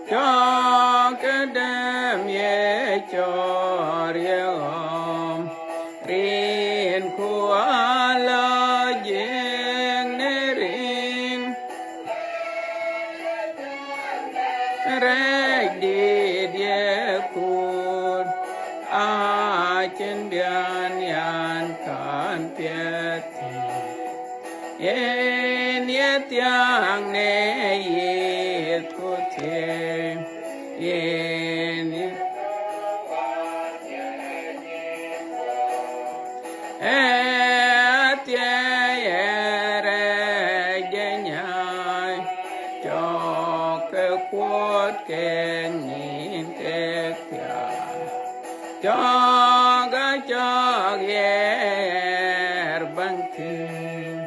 cho cái đêm ye cho riêng yen yet yang ne yet kote yen et yere genyai chok kwot ken nin tek pya chok yer bantin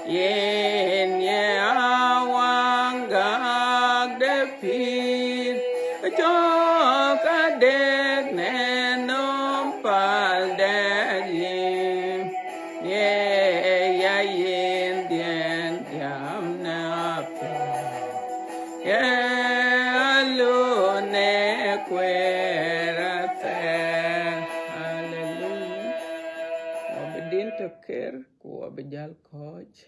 yen ye awang gag de pir chok adek ne nom pal deg yin ye ya yin dien diam na pya ye alu ne kwera ter hallelujah obedient to care ko abjal coach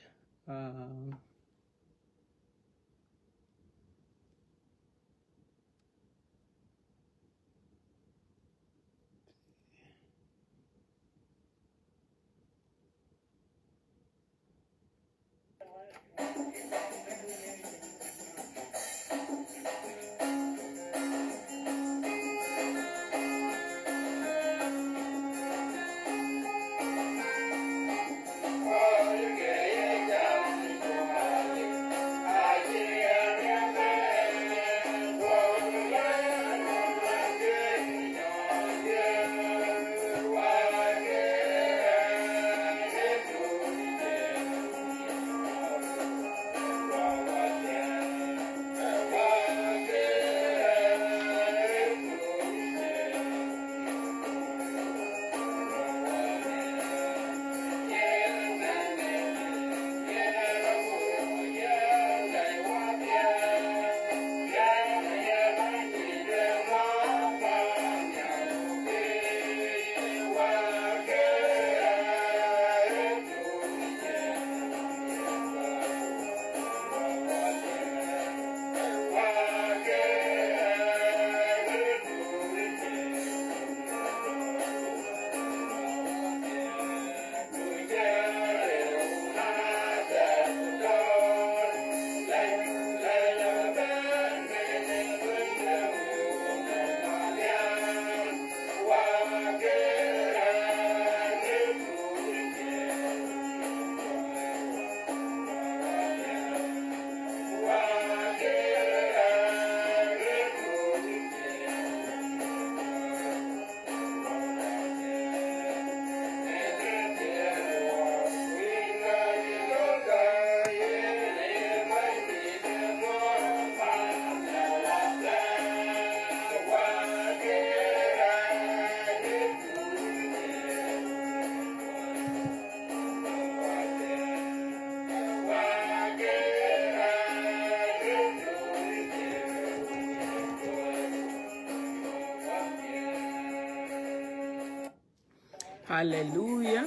hallelujah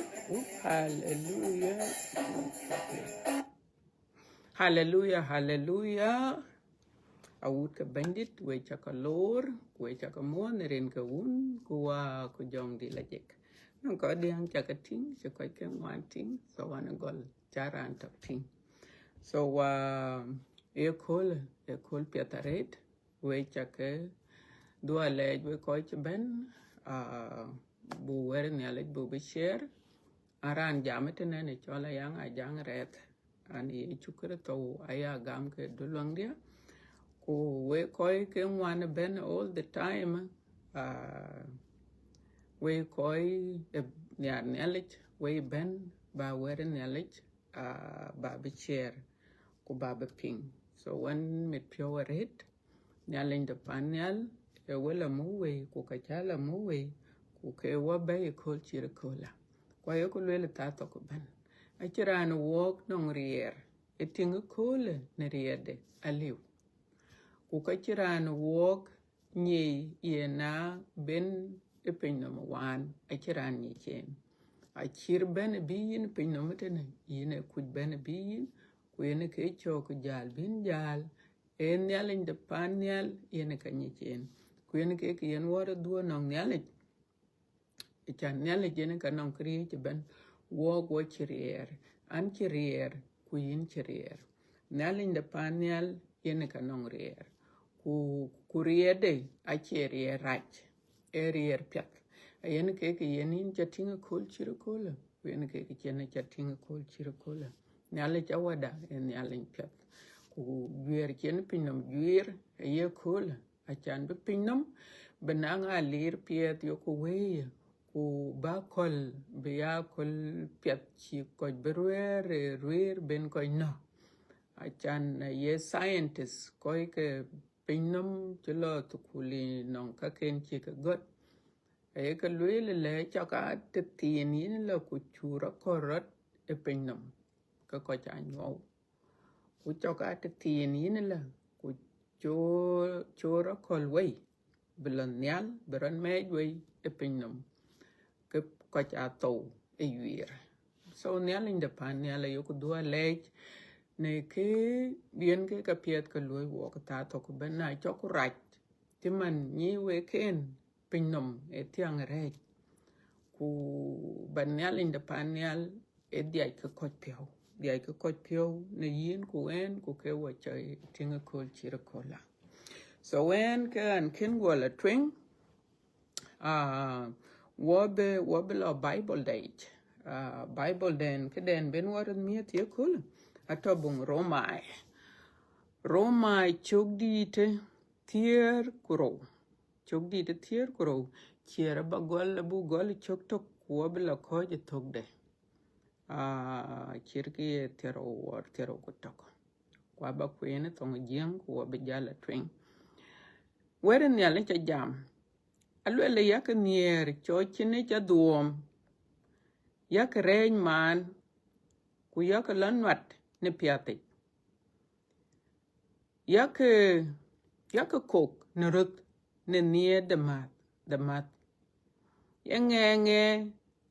hallelujah hallelujah hallelujah awut ka bandit we chaka lor we chaka mon ren ka un kuwa ku jong di lajek non ko diang chaka ting se ko ke wan ting so wan gol charan tak ting so e kol piataret we chaka dua lej we ko ben bu wer ne lej bu be share aran jamete ne chola yang a jang ret ani chukre to aya gam ke dulwang dia ko we koi ke wan ben all the time we koi ya knowledge we ben ba wer knowledge ba be share ko ba be ping so when mit pure red nyalen de panel e wala mu we ko ka chala mu we ko ke wa be ko chira kola kwa yo ko le ta to ko ben a chira no walk no rier e tingu kole ne riede aliu ku ka chiran wok nyi yena ben e pin no wan a chiran ni chen a chir ben bin pin no meten yene ku ben bin ku yene ke cho ku jal bin jal en yalen de panyal yene ka ni chen ku yene ke yen wora duo no nyale e chan nyale yene ka non kri che ben wo chirier an chirier ku yin chirier nalin da panial yen ka nong rier ku riede a chirier rach erier pet yen ke yen chatinga kol chirikola yen ke chen chatinga kol chirikola nale chawada en nalin pet ku gwer chen pinam gwer ye kola a chan be pinam benanga lir piet yo ku we ku ba kol be ya kol piet chi ko ruer ben ko no a chan ye scientist ko ke pinam chlo to kuli non ka ken chi ka got e ka le cha ka te tin yin la ku chura korot e pinam ka ko cha nyo ku cha ka te tin yin la ku chura kol wei bilonial beran medway e pinam ke ko cha to e yuir so nial in the pan nial yo ku dua lech ne ke bien ke ka piet ka loy wo ka ta to ku ben na cho ku rach ti man ni we ken pinam e tiang re ku ban nial in the pan nial e dia ka ko pio dia ka ko pio ne yin ku en ku ke wo chai tinga kol chira kola so when can kin wala twing wobe lo Bible date Bible den ke den ben waran miet ye kul atobung Romai chogdite tier kuro chogdite tier kuro chiera bagol bu gol chok tok wobe lo ko je togde chirki tero kutok kwa ba kwene tong jiang ko be jala twing weren ya le jam alwele yak nier chochine cha duom yak rein man ku yak lanwat ne piati yak kok ne rut ne nie de mat yengenge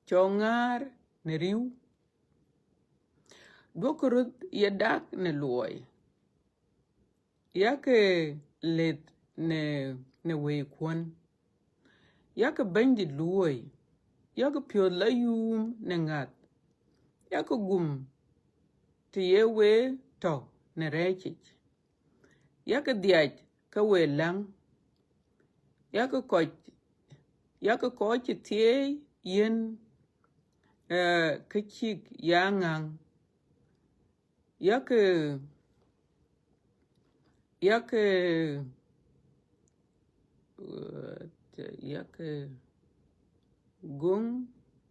chongar ne riu dokurut yedak ne loy yak let ne we kwon yak bandi loy yak pyo la yum ne ngat yak gum ti yewe to ne rechich yak diaj ka we lang yak ko chi tie yen ka chik yangang yak gung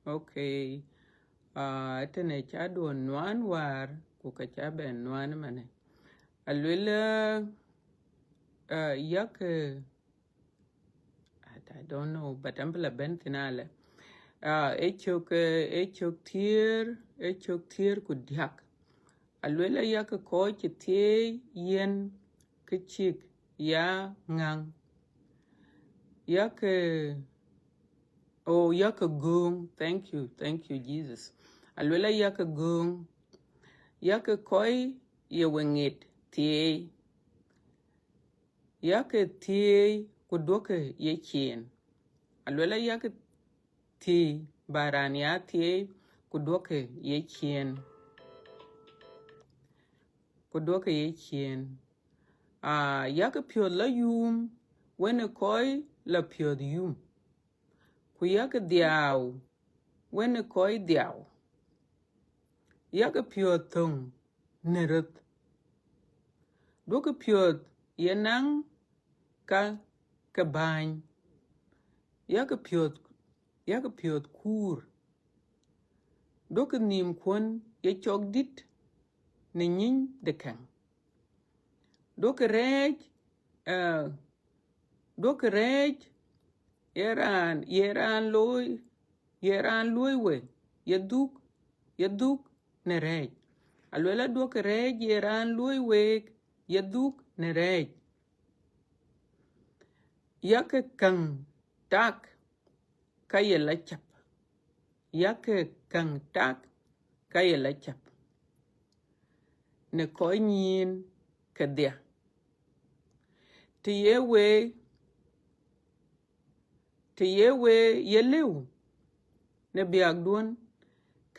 okay tene cha do nwan war ku ka cha ben nwan mane alwela yak I don't know but ambla ben tinale echok tier ku diak alwela yak ko chi tie yen ka chik ya ngang yak gung thank you Jesus alwela yak gung yak koi ye wengit tie yak tie ku doke ye chien alwela yak tie barania tie ku doke ye chien yak pyo la yum when koi la pyo yum ku yak diaw when koi diaw yak pyo thong nerut doke pyo yenang ka bany yak pyo kur doke nim kwon ye chok dit ne nyin de kan doke rej yeran loy we yeduk ne rej alwela doke rej yeran loy we yeduk ne rej yak kan tak ka yela chap yak kan tak ka yela chap ne ko nyin ka dia ti yewe yelew ne biag duon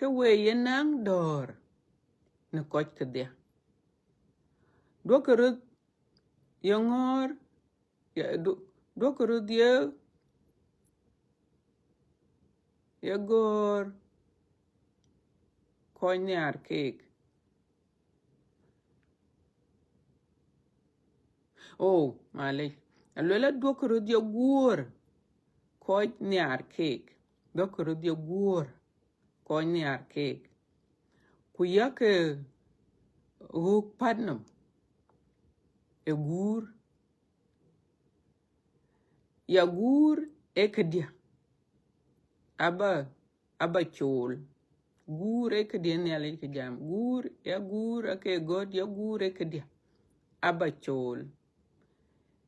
cái we yen nang dor ne koch ke dia do kerut yongor do kerut ye gor koñ ñaar keek malej alwela do kerut ye gur koñ ñaar keek do kerut ye gur koñ ñaar keek ku yake huk padnam e gur ya gur e kedia aba chol gur e kedia ne ale ke jam gur ya gur ake god ya gur e kedia aba chol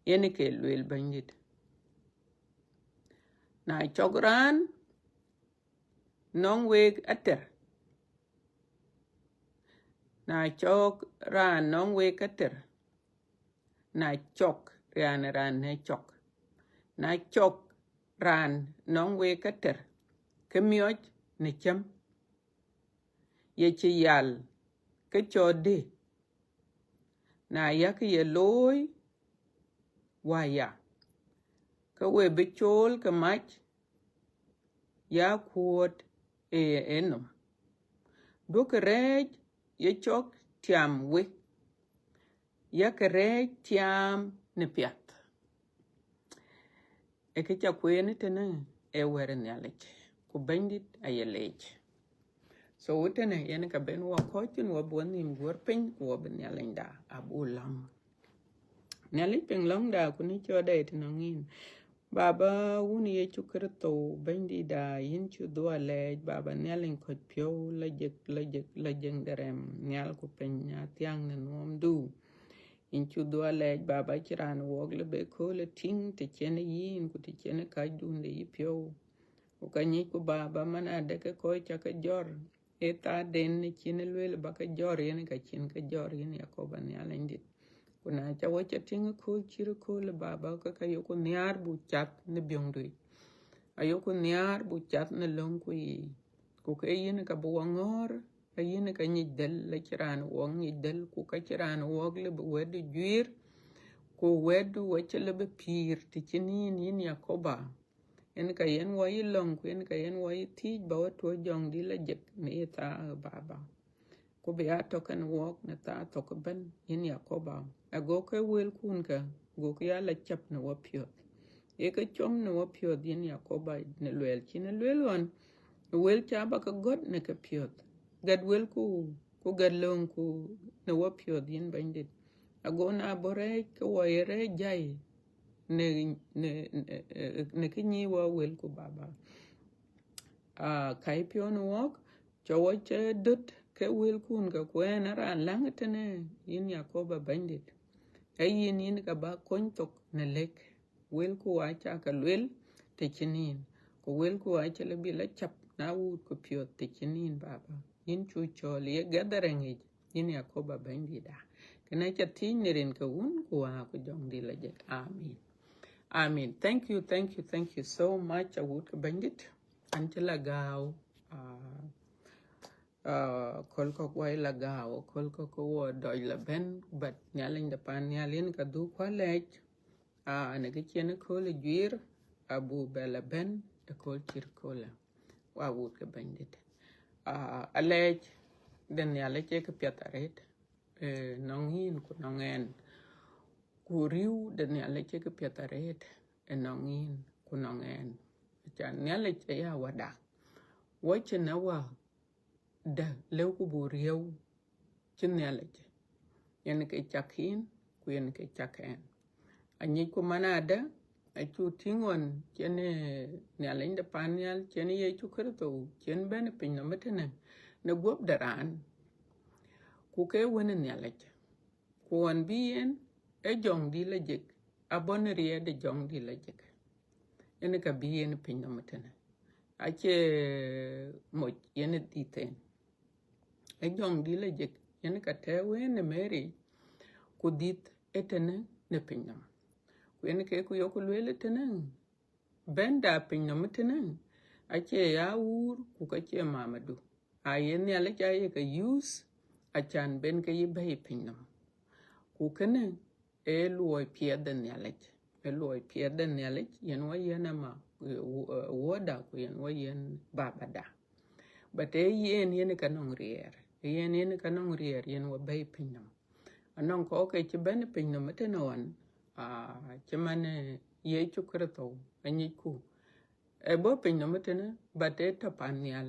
yene ke lwel bandit na chogran nong weg ater na chok ran nong weg ater na chok ran ne chok na chok ran nong weg ater ke mioj ne cham ye chi yal ke chode na yak ye loy waya ke we bichol ke mach ya kuot enom do ke rej ye chok tiam we ya ke rej tiam ne piat e ke cha kwene tene e were nyalech ku bandit ayelech so wutene yene ka ben wa kotin wa bonim gorpen ku wa ben yalenda abulam nyali peng long da ku ni choda etnongin baba wuni ye chukrto bandi da yin chu dwa lej baba nyalin ko pyo la jeng derem nyal ku penya tiang ne nom du in chu dwa lej baba chiran wogle be ko le ting te chene yin ku te chene ka dunde yi pyo ku kanyi ku baba mana de ko cha ka jor eta den ne chene lwel ba ka jor yen ka chin ka jor yen yakoba nyalendit kuna cha wacha tinga ko chiro ko le baba ka yoko nyar bu chat ne byongdui ayoko nyar bu chat ne long ku yi ku ka yin ka bu ngor ayin ka nyi del la chiran wong nyi del ku ka chiran wog le bu wed juir ku wed wacha le be pir ti chinin yin yakoba en ka yen wa yi long ku en ka yen wa yi ti ba wa to jong di la jek ne ta baba ku be atokan wok na ta to ka ben yin yakoba ago ka wel kun ka go ka ya la chap na wa pyo e ka chom na wa pyo yin yakoba ne lwel chin lwel wan wel cha ba ka god ne ka pyo gad wel ku gad long ku na wa pyo yin bandit ago na bore ka wa yere jai ne kinyi wa wel ku baba kai pyo no wok chawo che dut ke wel kun ka kwen ran lang tene yin yakoba bandit ayin yin ka ba kon tok ne lek wel ku wa cha ka lwel te chinin ko wel ku wa cha le bi la chap na wut ku pyo te chinin baba yin chu chol ye gadarang yin yakoba bandida kana cha tin nerin ka un ku wa ku jong di la jek amen thank you so much a wood bandit until agao kolko kwai lagao kolko ko doi la ben but nyaling da pan nyalin ka du kwa lech ne ke chen ko le juir abu bela ben e kol chir kola wa wood ka bandit alech den nyale che ka piataret nongin ku nongen ku riu den nyale che ka piataret nongin ku nongen chan nyale che ya wada wache na wa da lew ku bu riu chin nyale che yen ke chakin ku yen ke chaken anyi ku manada a chu tingon chene nyale inde panyal chene ye chu kerto chen ben pin no metene ne gop daran ku ke wona nyale che ku wan bien e jong di la jek abon rie de jong di la jek ene ka bien pin no metene ache mo yen diten e jong di la jek yen ka tewe ne meri ku dit etene ne pinyam ku yen ke ku yoku lwele tene benda pinyam tene ache ya ur ku ka che mamadu yen ya le ja ye ka use a chan ben ka yi bay pinam ku kene e luoy pie den ya le e luoy pie den ya le yen wa yen ma woda ku yen wa yen babada but e yen ka nong rier yen ka nong rier yen wa bay pinam anong ko ke ci ben pinam te no wan ci mane ye chu krato anyi ku e bo pinam te ne but e to panial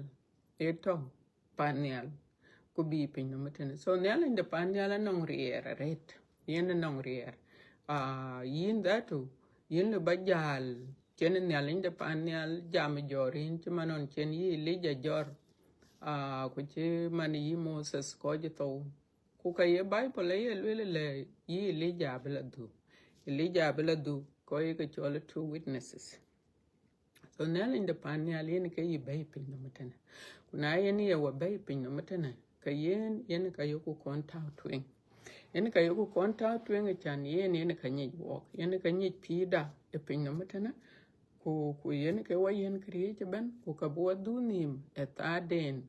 e to panial ku bi pinam te ne so nyal in de panial nong rier ret yen nong rier yin datu yin le bajal chen nyal in de panial jam jorin ci manon chen yi le ja jor ku ci man yi Moses ko ji to ku ka ye Bible ye le yi Elijah bela du ko ye ka chole two witnesses so nel in the pan ya len ke yi bay pin no mutane kuna yen ye wa bay pin no mutane ka yen ka yoku konta twin yen ka yoku konta twin chan yen ka nyi walk yen ka nyi pida e pin no mutane ku yen ke wa yen kriye ben ku ka bo du nim etaden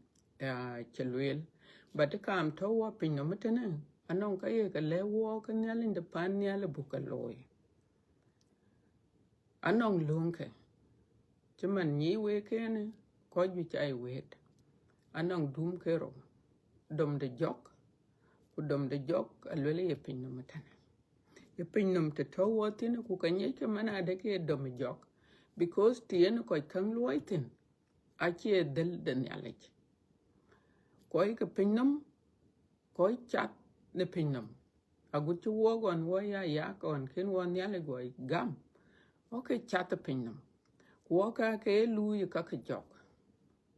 chelwel but kam to wa pin no mutane anong ka ye ka le wo ka nel in the pan ya le bukaloy anong lunke chiman nyi we kene ko ju chai wet anong dum kero dom de jok ku dom de jok alwele ye pin no mutane ye pin no te to wo tin ku ka nye ke mana de ke dom jok because tien ko kan loitin a che del den yalech ko ke pin no ko chat ne pin no agut chu wo gon wo ya kon ken won yale go gam okay chat pin no wo ka ke lu ka ka jok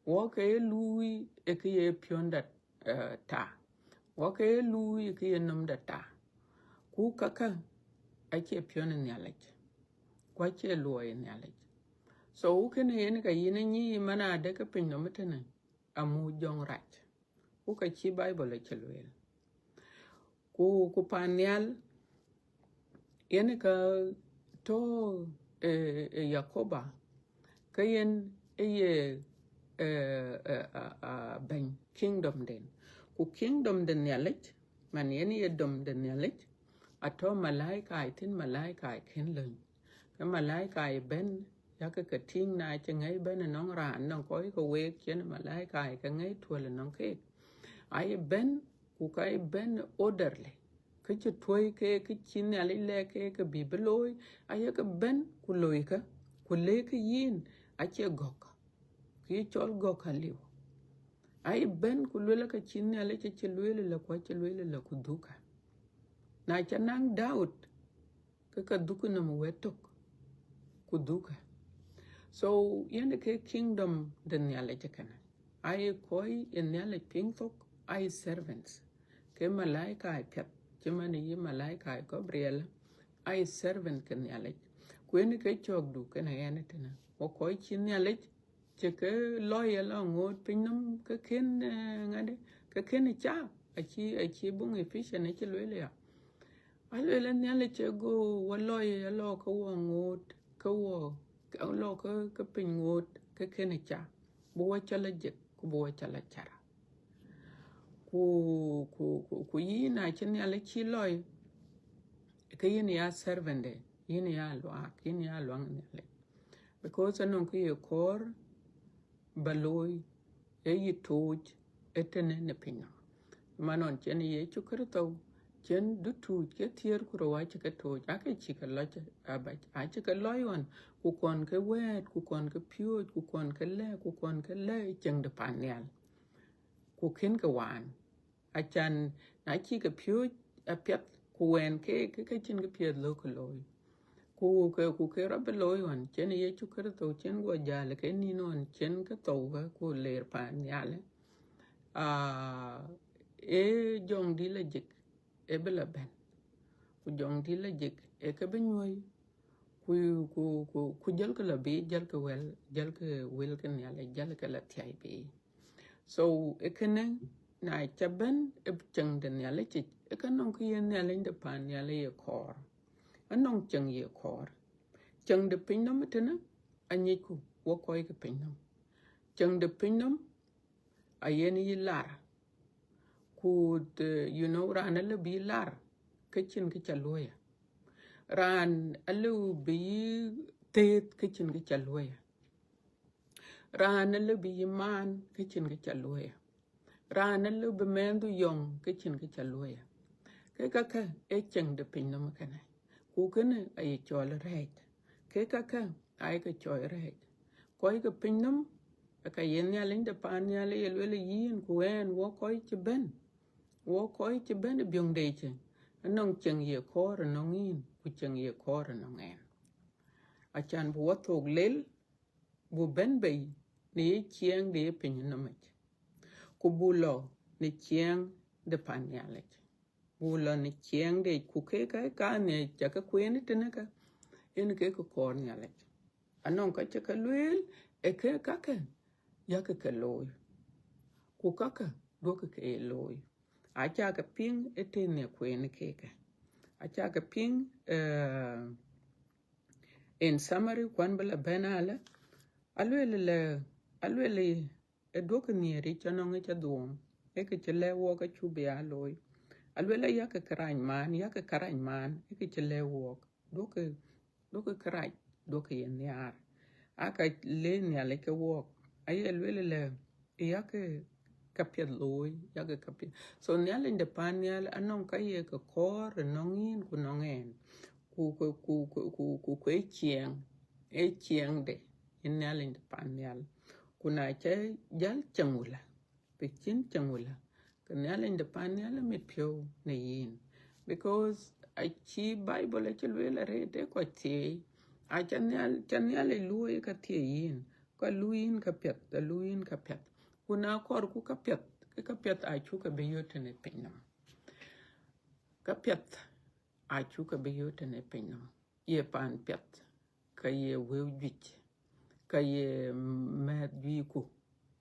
wo ke lu e ke ye pionda ta wo ke lu e ke ye nom da ta ku kaka ake pionin yalech kwa ke lu yin yalech so u ke ne ka yin ni mana da ka pin no mutane amu jong rat ku ka ci Bible ke lu ku panyal yen ka to Yakoba kayen ye ben kingdom den ku kingdom den yalet man yen ye dom den yalet ato malaika itin malaika ken lun ka malaika ben ya ka ting na che ngai ben nong ran nong ko ko we chen malaika ka ngai thul nong ke ai ben ku kai ben orderly ke che toy ke chin ya le ke bibeloy ai ka ben ku loy ka ku le ke yin a che gok ki chol gok aliu ai ben ku le ka chin ya le che le la ko che le la ku duka na cha nang daud ka duku na mu wetok ku duka so yene ke kingdom den ya le kana ai koi en ya le ping tok ai servants ke malaika ai pet che mani yi malaika ai Gabriel ai servant ken ya le kwen ke chok du kana yana tana o koi chin ya le che ke loya la ngot pinum ke ken ngade ke ken cha achi bung efficient che le ya alwele nyale che go waloye lo ko ngot ko lo ko pin ngot ke ken cha bo chala je ku bo chala chara ku yi na chen yale chi loy ke yin ya servant yin ya lo nyale because anon ku ye kor baloy e yi toj etene ne pinna manon chen ye chukrto chen du tu ke tier ku ro wa ke toj ake chi ka lo abaj a chi ka lo yon ku kon ke wet ku kon ke pyo ku kon ke le cheng de panel ku ken ke wan a chan na chi ke pyo a pet ku wen ke chin ke pyo lo ko loy ku ke rob loy wan chen ye chukrto chen go jale ke ni non chen ke to ga ku ler panel e jong di la jik e bela ben ku jong di la jik e ka benyoy ku jal ka la be jal ka wel kan yale jal ka la tiai be so e kene na chaben e chang den yale chi e kanon ku yen yale de pan yale ye kor anong chang ye kor chang de pinom tena anyi ku wo koy ka pinom chang de pinom ayen yi lar kud you know ran alle bi lar kichin ki chaloya ran alle bi tet kichin ki chaloya ran alle bi man kichin ki chaloya ran alle bi mendu yong kichin ki chaloya ke kaka e cheng de pin no makana ku kene ay chol reit ke kaka ay ka choy reit koy ka pin nom ka yen ya linde pan ya le yel yin ku en wo koy ci ben byong de che nong cheng ye kor nong yin ku cheng ye kor nong en a chan bu thog lel bu ben bay ni chieng de pin no mach ku bulo ni chieng de pan ya le bulo ni chieng de ku ke ka ne cha ka kwen te ne ka en ke ko kor ya le anon ka cha ka lel e ke ka ke ya ka loy ku kaka do ka e loy a cha ka ping ete ne kwen ke ka a cha ka ping in summary kwan bala benala alwele e do ka ne ri cha no cha duom e ke chele wo ka chu be a loy alwele ya ka karany man e ke chele wo do ka karaj do ka yen yar aka le ne ale ke wo ay alwele le ya ka pet loy ya ka pet so nyal in de pan nyal anon ka ye ka kor nongin ku nongen ku e chieng de in nyal in de pan nyal kuna che jal changula pichin changula ka nyal in de pan nyal mit pyo ne yin because a chi bible che le re de ko ti a chanyal luy ka tie yin ka luyin ka pet kuna kor ku ka pet a chu ka be yotene pinam ka pet a chu ka be yotene pinam ye pan pet ka ye wewjich ka ye med wiku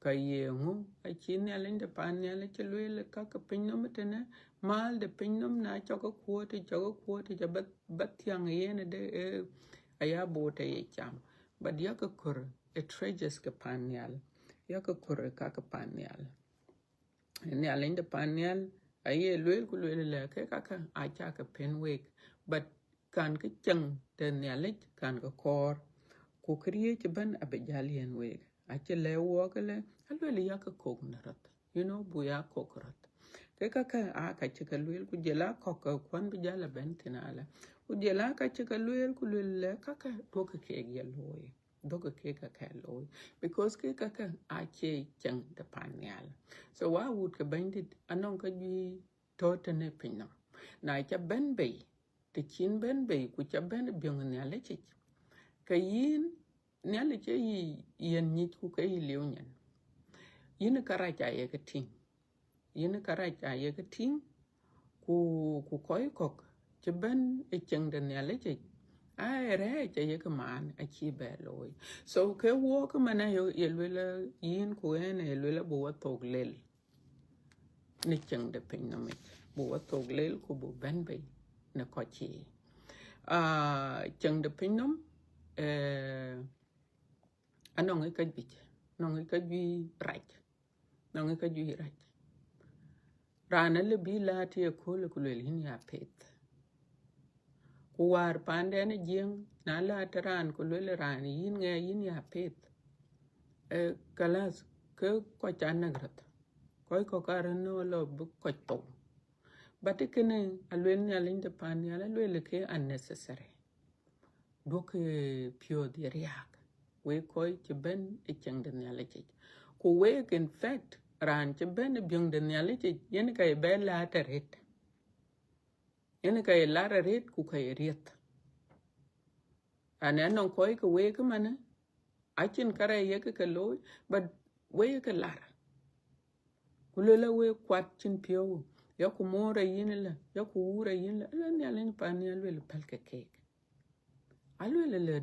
ka ye ngu a chi ne linde pan ne le chelwe ka pinam tene mal de pinam na choko kuote ja bat yang yene de aya bote ye cham but ya ka kur a treasures ka panyal ya ka kur ka panyal ne alinde panyal aye lwel ku lwel le ke ka a cha ka penwek but kan ka chang de ne ale kan ka kor ku kriye ci ban abejalien weg a ci le wo ka le alwel ya ka kognarat you know bu ya kokrat ke ka a ka ci ka lwel ku jela kokka kwan bi jala ben tinala ku jela ka ci ka lwel ku lwel le ka do ka ke loy do ka ke loy because ke ka a ce chang de panyal so wa would ka bandit anon ka ji totane pinam na ca ben bay te chin ben bay ku ca ben byong ne ale ci ka yin ne ale ci yen ni ku ka yi lewnyan yin kara ca ye ka ting yin kara ca ye ka ting ku koy kok ci ben e chang de ne ale ci ai re ca ye ka man a ci be loy so ke wo ka mana yo yelwela yin ku ene yelwela bo wa tog lel ni chang de pin no me bo wa tog lel ku bo ben bay na ko ci chang de pin nom anong ka bich nong ka bi raj nong ka ju raj rana le bi la ti ko le ku le hin ya pet ku war pande ne jing na la taran ku le ran yin nge yin ya pet kalas ke ko chanagrat koy ko karano lo bu ko to batikene alwen ya linde pan ya le ke unnecessary donc pio di riak we koy ci ben e chang de ya le ci ku we in fact ran ci ben byong de ya le ci yen kay be la taret yen kay la ret ku kay riet anan non koy ko we ko mana achin kare ye ka loy but we ka lar kulela we kwat chin pio ya ku mora yin la ya ku ura yin la ne alen pan ya le palke cake alwele le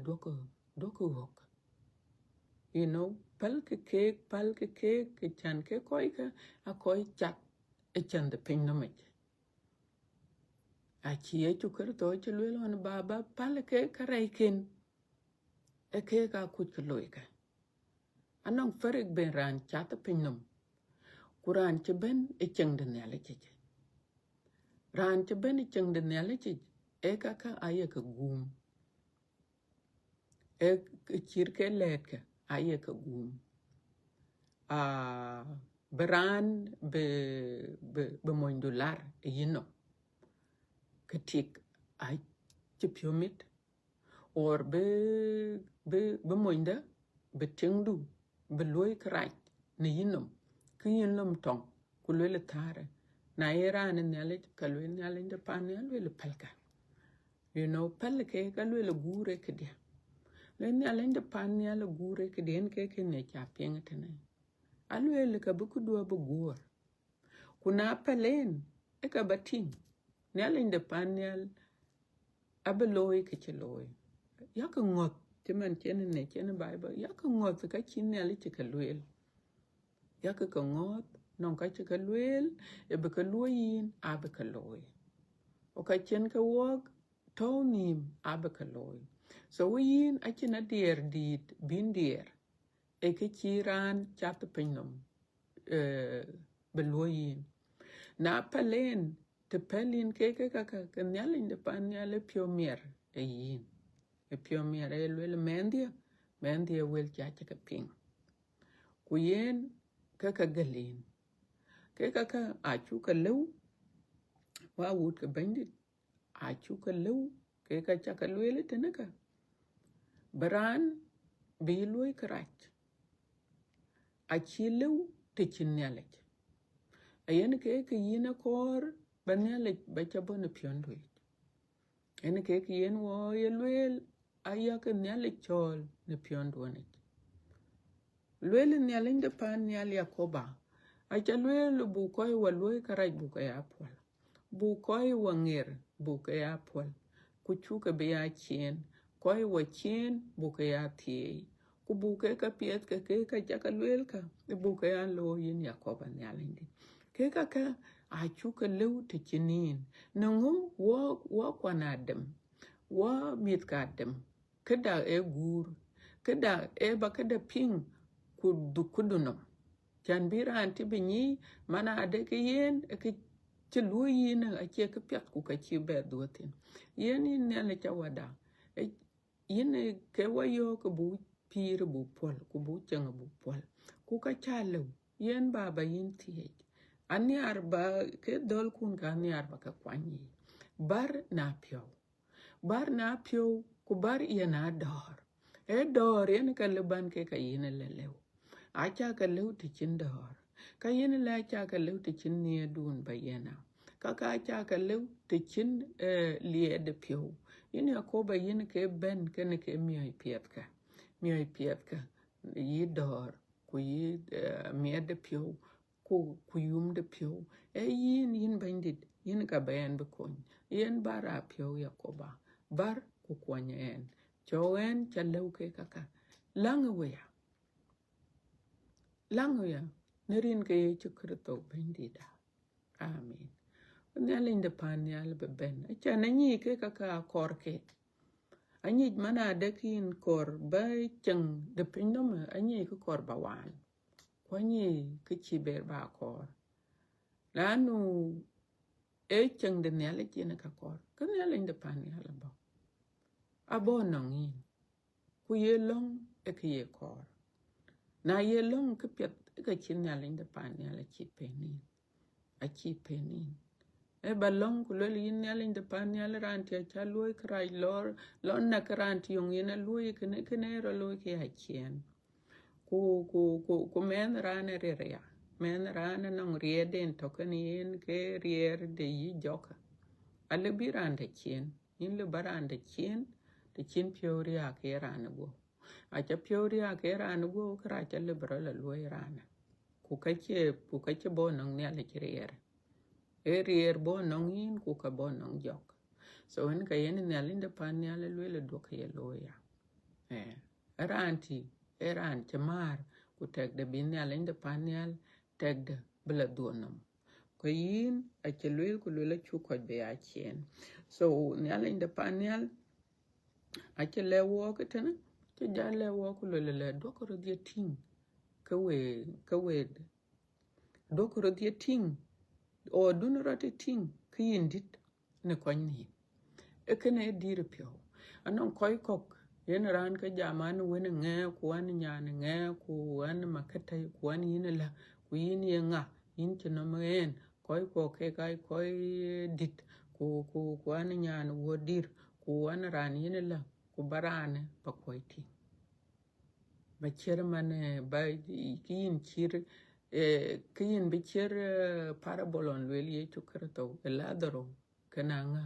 doko hok you know palke cake ke chan ke koy ka a koy chat e chan de pin no me a chi e chu ker to che lwele on baba palke karai ken e ke ka ku ke loy ka anong ferek ben ran chat pin no Kuran ci ben e cheng de nele ci. Ran ci ben e cheng de nele ci e kaka aye ka gum. E chirke leke aye ka gum. Beran be $1 yino. Katik ay ci piomit. Or be moinda be tingdu be loy krach ne yinom ki yinom tong ku le tare na era ne nele ka le nele de panel le pelka you know pelke ka le gure kede le nele de panel gure kede en ke ne cha pengtene alwe ka bu ku do bu gur kuna pelen e ka batin nele de panel abeloy ke cheloy yak ngot timan chene ne chene bible yak ngot ka chinele chika luel yak ka ngot non ka chika luel e be ka luoyin abe ka loy o ka chen ka wog tonim abe ka loy so yin a china dier dit bin dier e ke chiran chat pinom be luoyin na palen te pelin ke ka nyalin de pan nyale pio mier e yin e pio mier e luel mendia wel chacha ka ping ku yen ka galin ke ka achu ka lew wa wut ka bandit achu ka lew ke ka chaka luel tenaka baran bi loy krach achi lew te chinyalech ayen ke yina kor banyalech ba chabona piondoy en ke yen wo ye luel ayak nyale chol ne piondone luel nyale de pan nyale yakoba acha luel bu koy wa luel karaj bu kay apol bu koy wa ngir bu kay apol ku chuka be ya chien koy wa chien bu kay atie ku bu kay ka piet ka chaka luel ka bu kay lo yin yakoba nyale ndi ke ka achu ka lew te chinin nango wo kwanadem wa mit kadem kada e gur kada e ba kada ping kuduno chan bira anti binyi mana ade ke yen ke chelu yin a che ke pet ku ka chi be dotin yen ne le chawada yin ke wayo ku bu pir bu pol ku bu chang bu pol ku ka chalo yen baba yin tie ani arba ke dol kun ka ni arba ka kwani bar na pio ku bar yana dor e dor yen ka leban ke ka yin lelew acha ka lew ti chin dor ka yin la cha ka lew ti chin ne dun bayena ka cha ka lew ti chin lie de pio yin ko ba yin ke ben ke ne ke mi piet ka yi dor ku yi mi de pio ku yum de pio e yin bandit yin ka bayan be kon yin bara pio yakoba bar ku kwanyen chowen chalew ke kaka langwe nerin ke chukrito bandida amen nyalin de pan nyal be ben acha nanyi ke kaka korke anyi mana de kin kor ba cheng de pinom anyi ko kor bawan kwanyi ke chiber ba kor lanu e cheng de nyale chene ka kor kan nyalin de pan nyal ba abo nangin ku ye long e ke ye kor na ye long ke pet ka chin nyalin de pan nyale chi penin a chi penin e ba long ku le yin nyalin de pan nyale ran te cha loy krai lor na kran ti yong yin loy kene ro loy ke a chien ku men ran re ya men ran nong rieden to kan yin ke rier de yi joka ale bi ran de chien yin le baran de chien de chin piori a ke ran go a cha piori a ke ran go kra cha le bra la loy ran ku ka che bo nong ne le rier e rier bo nong yin ku ka bo nong jok so en ka yin ne le de pan ne le le do ke loya ran chamar ku tek de bin ne le de pan ne tek de bla duonom ko yin a che ku le chu ko be a chien so ne le de pan ne a che le wo ke tene che ja le wo ku le do ko de ting ka we dokoro dia ting o dunrote ting kin dit ne konni ekene dire pyo anon koy kok yen ran ka jaman wene nge ku an nyan nge ku an makata ku an yinela ku yin yenga yin tino men koy ko ke kai koy dit ku an nyan wodir ku an ran yinela ku barane pa koyti ba chairman ba kin chir kin bi chir parabolon weli chukrato eladaro kana nga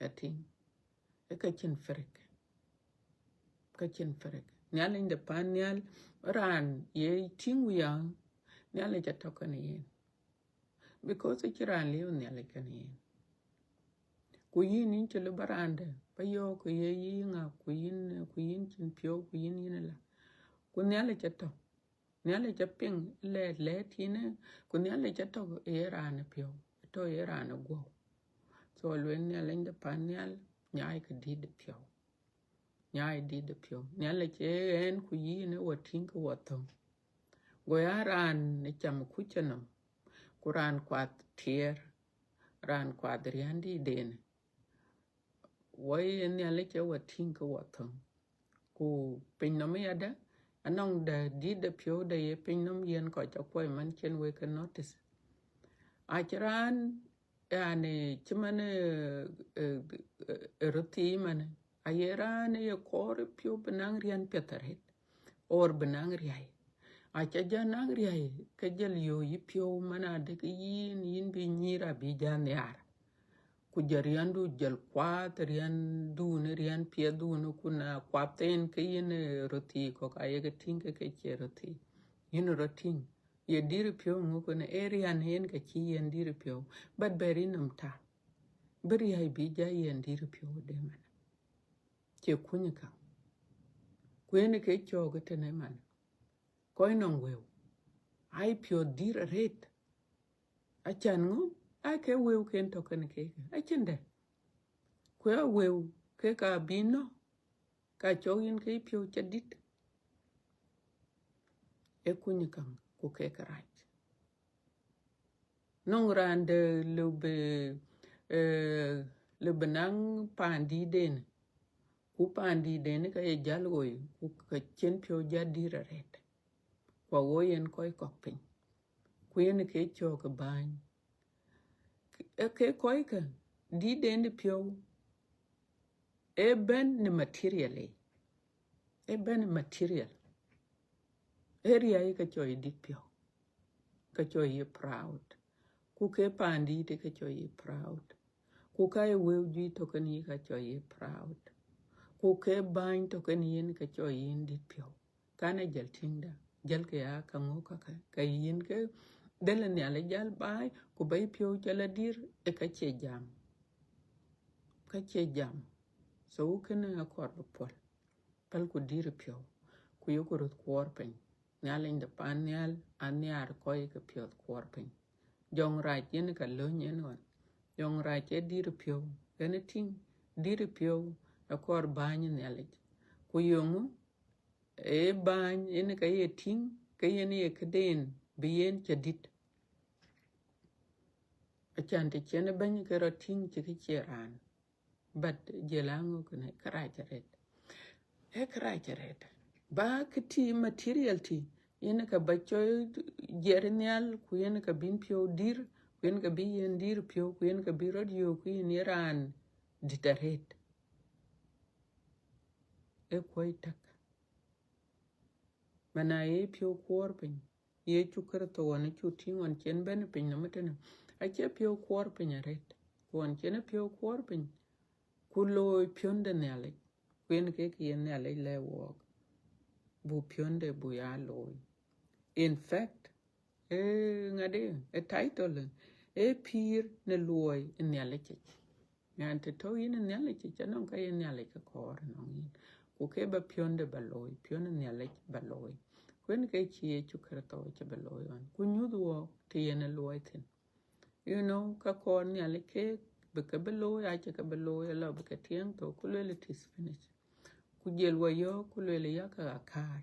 atin ekachin frek nyal in the panyal ran ye tinguya nyal ja tokane yen because kiran le nyal kan yen ku yin in chelo barande ba yo ku ye yinga ku yin chin pyo ku yin la ku nyal ja to nyal ja ping le tine ku nyal ja to ran pyo to ran go so lwen nyal in the panyal nyai ka di de pyo nyai di de pyo nyal che en ku yin wo tin ku wo to go yaran ne cham ku chenam kuran kwat tier ran kwadriandi den wai nyal che wo tin ku wo to ku pin no me ada anong da di de pyo de ye pin nom yen ko cha ko man chen we can notice achran yani chimane roti man ayera ne ye kor pyo benang rian petaret or benang riai acha janang riai ke jel yo yipyo mana de yin bi nyira bi jan yar ku jariandu jel kwat rian du ne rian pie du no kuna kwaten ke yin roti ko ka ye tinke ke che roti yin roti ye dir pyo ngo ne area hen ke chi yen dir pyo but berinam ta beri ai bi ja yen dir pyo de man che kunika kwene ke chogo tene man koy non wew ai pyo dir ret achan ngo ai ke wew ken to kan ke achinde ko wew ke ka bino ka chogin ke pyo chadit e kunika ku ke karaj non rande lube nang pandi den ku pandi den ka e jalgoy ku ka chen pyo jadira ret kwa woyen koy kokpin ku yen ke choga ban e ke koy ka di den pyo e ben ni material e ben material area ka choy dit pyo ka choy proud ku ke pandi te ka choy proud ku ka e wew ji to kan yi ka choy proud ku ke ban to kan yin ka choy yin dit pyo kana jal tingda jal ke ya ka ngo ka yin ke dele ne ale jal bai ku bai pyo jala dir e ka che jam so kana akor pol pal ku dir pyo ku yokorot korpen nyal in the panyal anyar koy ka pyo korpen jong raj yen ka lo nyen wan jong raj e dir pyo anything dir pyo akor bany nyalej ku yongu e bany yen ka ye ting ka yen ye kden bien chadit achante chen bany ka roting chiki cheran but jelango kune karajaret ba kiti material ti yen ka bacho jernial ku yen ka bin pyo dir ku yen ka bi yen dir pyo ku yen ka bi radio ku yen ran ditaret e koy tak mana ye pyo korpin ye chukar to wona chutin won chen ben pin no metena a che pyo korpin ret won chen pyo korpin ku lo pyonde nale ku yen ke yen nale le wo bu pyonde bu ya loy in fact ngade a title e pir ne loy in nale che ngante to yin nale che non ka yen nale ka kor non yin ku ke ba pyonde ba loy pyonde nale ba loy kwen ke chi chukar to che ba loy on ku nyudo te yen loy tin you know ka kor nale ke be ka ba loy a che ka ba loy la be ka tien to ku le it is finished ku jel wa yo ku le ya ka kar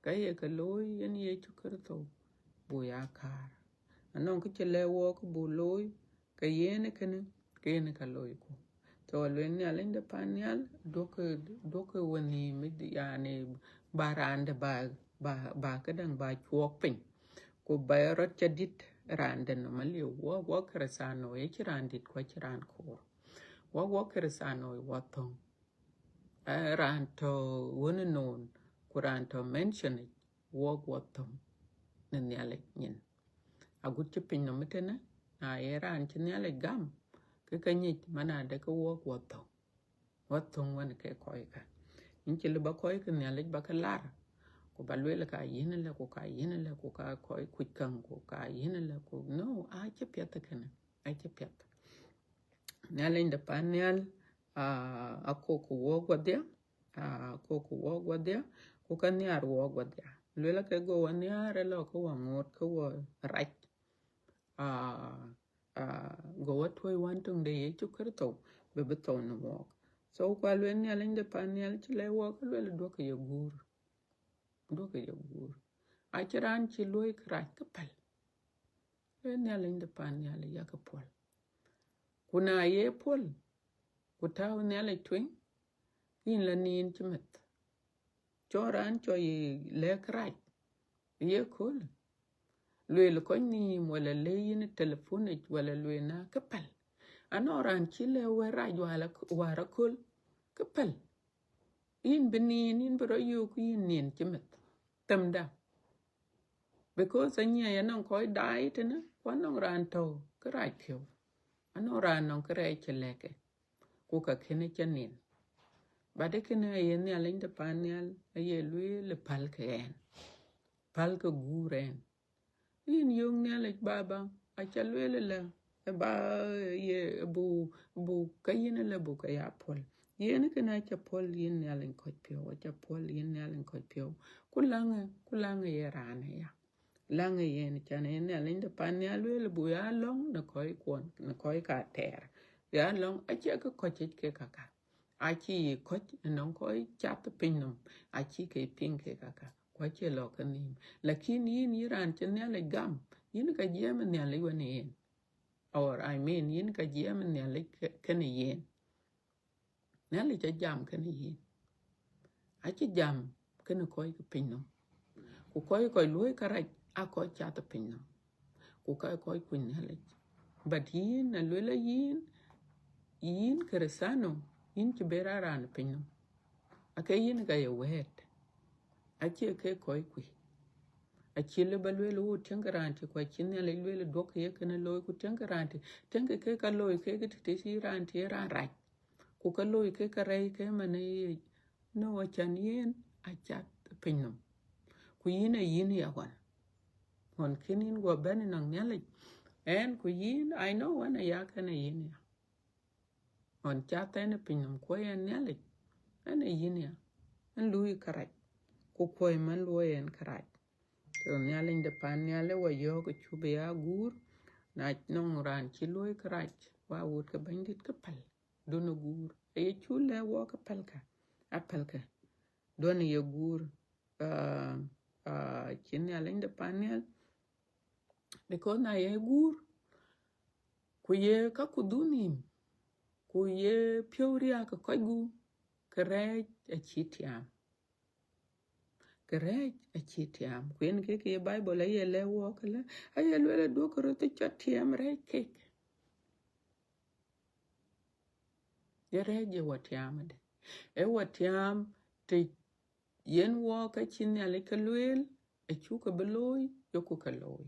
ka ye ka loy yen ye chukar to buya kar anon ku chele wo ku bu loy ka yene kene ka loy ku to lwen ya linde panyal dok woni mid yani barande ba kadang ba chuok pin ku bayro chadit rande no mali wo kresano e chirandit ko chiran ko wo kresano wo thong ranto woni non kuranto mention it wo thong nen yale nyin agut ci pin no metena a eran ci yale gam ke kanyit mana de ko wo thong woni ke koy ka in ci le ba koy ke yale ba ka lar ko balwela ka yene le ko ka yene le ko ka koy ku kan ko ka yene le ko no a ci peta kana a ci peta yale inde panel a ko wo gwadya ko wo gwadya ko kan yar wo gwadya lwela ke go wan yare lo ko wangot ko wo rach go what we want to de ye chukerto be beton no mo so kwa lwen ya linde panel chile wo ko le do ke yogur a chiran chi loy kra ka pal lwen ya linde panel ya ka pol kuna ye pol kutaw ne le twin in la nin chimet choran cho yi le kra ye kul lwel ko ni wala le yin telephone wala lwena kapal anoran chile wera wara kul kapal in benin in bro yu ku in nin chimet tamda because anya yanon ko dai tena kwanon ran to krai pyo anoran non krai cheleke ku ka kene chanin bade kene yen ya linde panel ye lwel pal ka guren in yung ne baba a chalwele la ba ye bu kayene la bu kaya pol yene kana cha pol yin ne len ko pyo cha pol yin ne len ko pyo kulanga ye rana ya langa yen chane ne len de pan ya lwele bu ya long na koy kon na koy ka ter ya long a che ko ke kaka a chi ko non koy chat pinnom a chi ke pin ke kaka kwa che lo kanim lakini yin iran chen le gam yin ka jem ne le wane yin or I mean yin ka jem ne le kene yin ne le cha jam kene yin a chi jam kene koy ke pinnom ku koy luy kara a koy chat pinnom ku koy kun ne le but yin na le yin kresano yin ki beraran pinnom akay yin ga ye wet a che ke koy ku a chile balwelo wo tengaranti kwa chine le lwelo dok ye kana loy ku tengaranti tenga ke ka loy ke te siranti era raj ku ka loy ke ka rai ke mane no chan yen a chat pinnum ku yin ya hon kinin go ben nang nyale en ku yin I know wana ya kana yin ya hon chat en pinnum ko en nyale en yin ya en lui karaj ku koy man loy en karaj so nyale inde pan nyale wa yo ko chube ya gur na nong ran chi loy krach wa wut ka bandit ka pal dono gur e chule wo ka apal ka dono ye gur chin nyale inde pan nyal because na ye gur ku ye ka kudunim ku ye pyoria ka kogu krech a chitiam Correct a chitiam kwen ke Bible ay le wo kala ay le do ko to chatiam re ke ye re je watiam de e watiam te yen wo ka chin ya le kalwel e chu ka beloy yo ku ka loy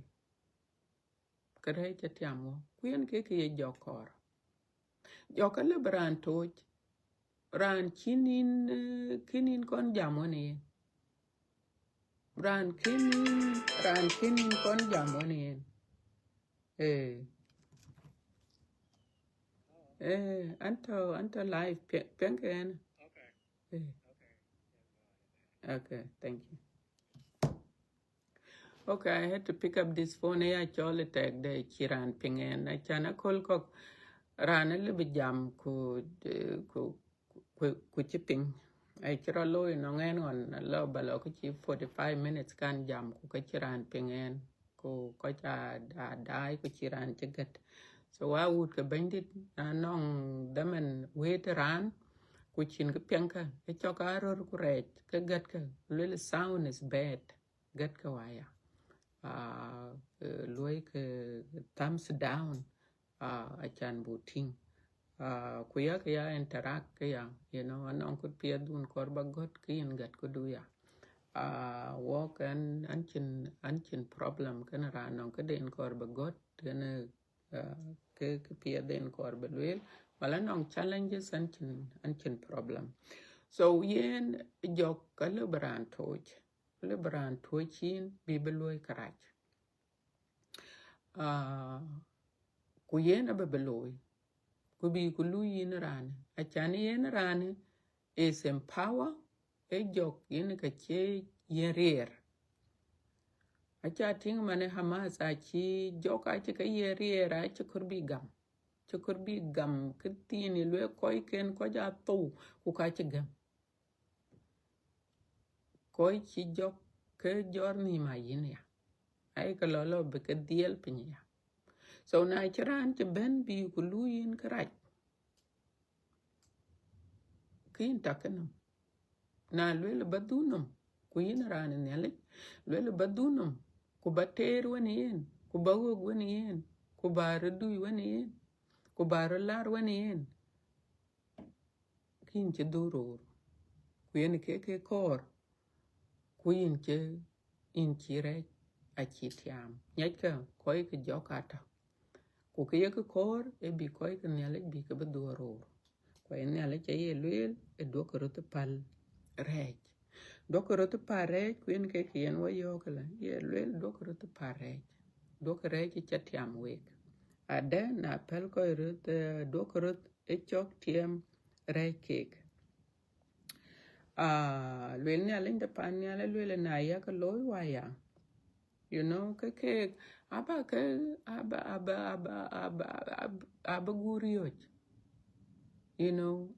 kare chatiam wo kwen ke ye jokor jokale bran toj ran kinin kon jamone ran kinin kon jamone Anto live pengen. Okay, thank you. Okay, I had to pick up this phone. I actually tag the chiran pengen. I chana call kok ran a little bit jam ku chipping. I chira low in on 45 minutes can jam ku chiran pengen. ko cha dai ko chiran chagat so wa would ka bandit nong daman wait ran ku chin ka pianka e choka ror ku ret ka gat ka little sound is bad gat ka waya loy ka thumbs down a chan buting ku ya interact ka ya you know anong ku pia dun kor ba got kin gat ku du ya walk an chin problem kana ra nong ka den kor ba got kana ke pia den kor ba wel wala nong challenges an chin problem so yen jok ka lebran toj bi beloy karaj ku yen aba beloy ku bi ku lu yin ran a chan yen ran is empower e jok yen ka che yen rer a cha ting mane hamas a chi jok a chi ka yen rer a chi kur bi gam ka tini lwe koi ken ko ja tu ku ka chi gam koi chi jok ke jor ni ma yin ya ai ka lo be ka diel pin ya so na chiran chi ben bi ku lu yin karaj kin takanum na lwe badunum ku yin ran ne le lwe badunum ku bater wani yen ku bawog wani yen ku bar duy wani yen ku bar lar wani yen kin chi durur ku yen ke kor ku yin che in chire a chitiam nyaka koi ke jokata ku ke ke kor e bi koi ke ne le bi ke durur ko ne le che ye lwel e do ko to pal rej do ko to pal rej ku yen ke yen wo yo kala ye lwel do ko to pal rej do ko rej chatiam wek ada na pel ko rut do ko e chok tiem rej kek lwel ne alin da pan ne ale lwel na ya ka loy waya you know ke aba gurioj you know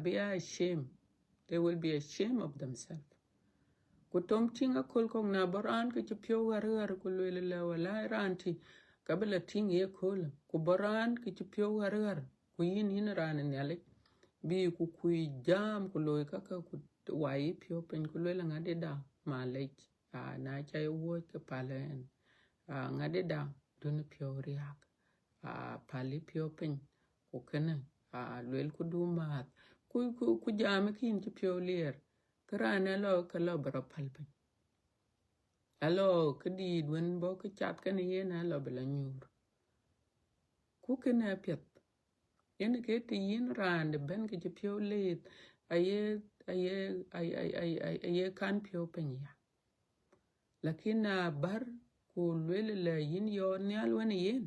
be ashamed they will be ashamed of themselves ku tom tinga kol kong na boran ke pyo war ku lwel la wala ranti kabla ting ye kol ku boran ke pyo war ku yin ran ne ale bi ku jam ku loy kaka ku wai pyo pen ku lwel ngade da malej na chay wo ke palen ngade da dun pyo riak pali pyo pen ku kana lwel ku du mat ku jam kin ti pyo ler krana lo ka lo bro palpen alo kedi dun bo ke chat kan ye na lo bla nyur ku kana pet yen ke ti yin rand ben ke ti pyo let aye kan pyo penya lakini bar ku lwel la yin yo nyal wan yen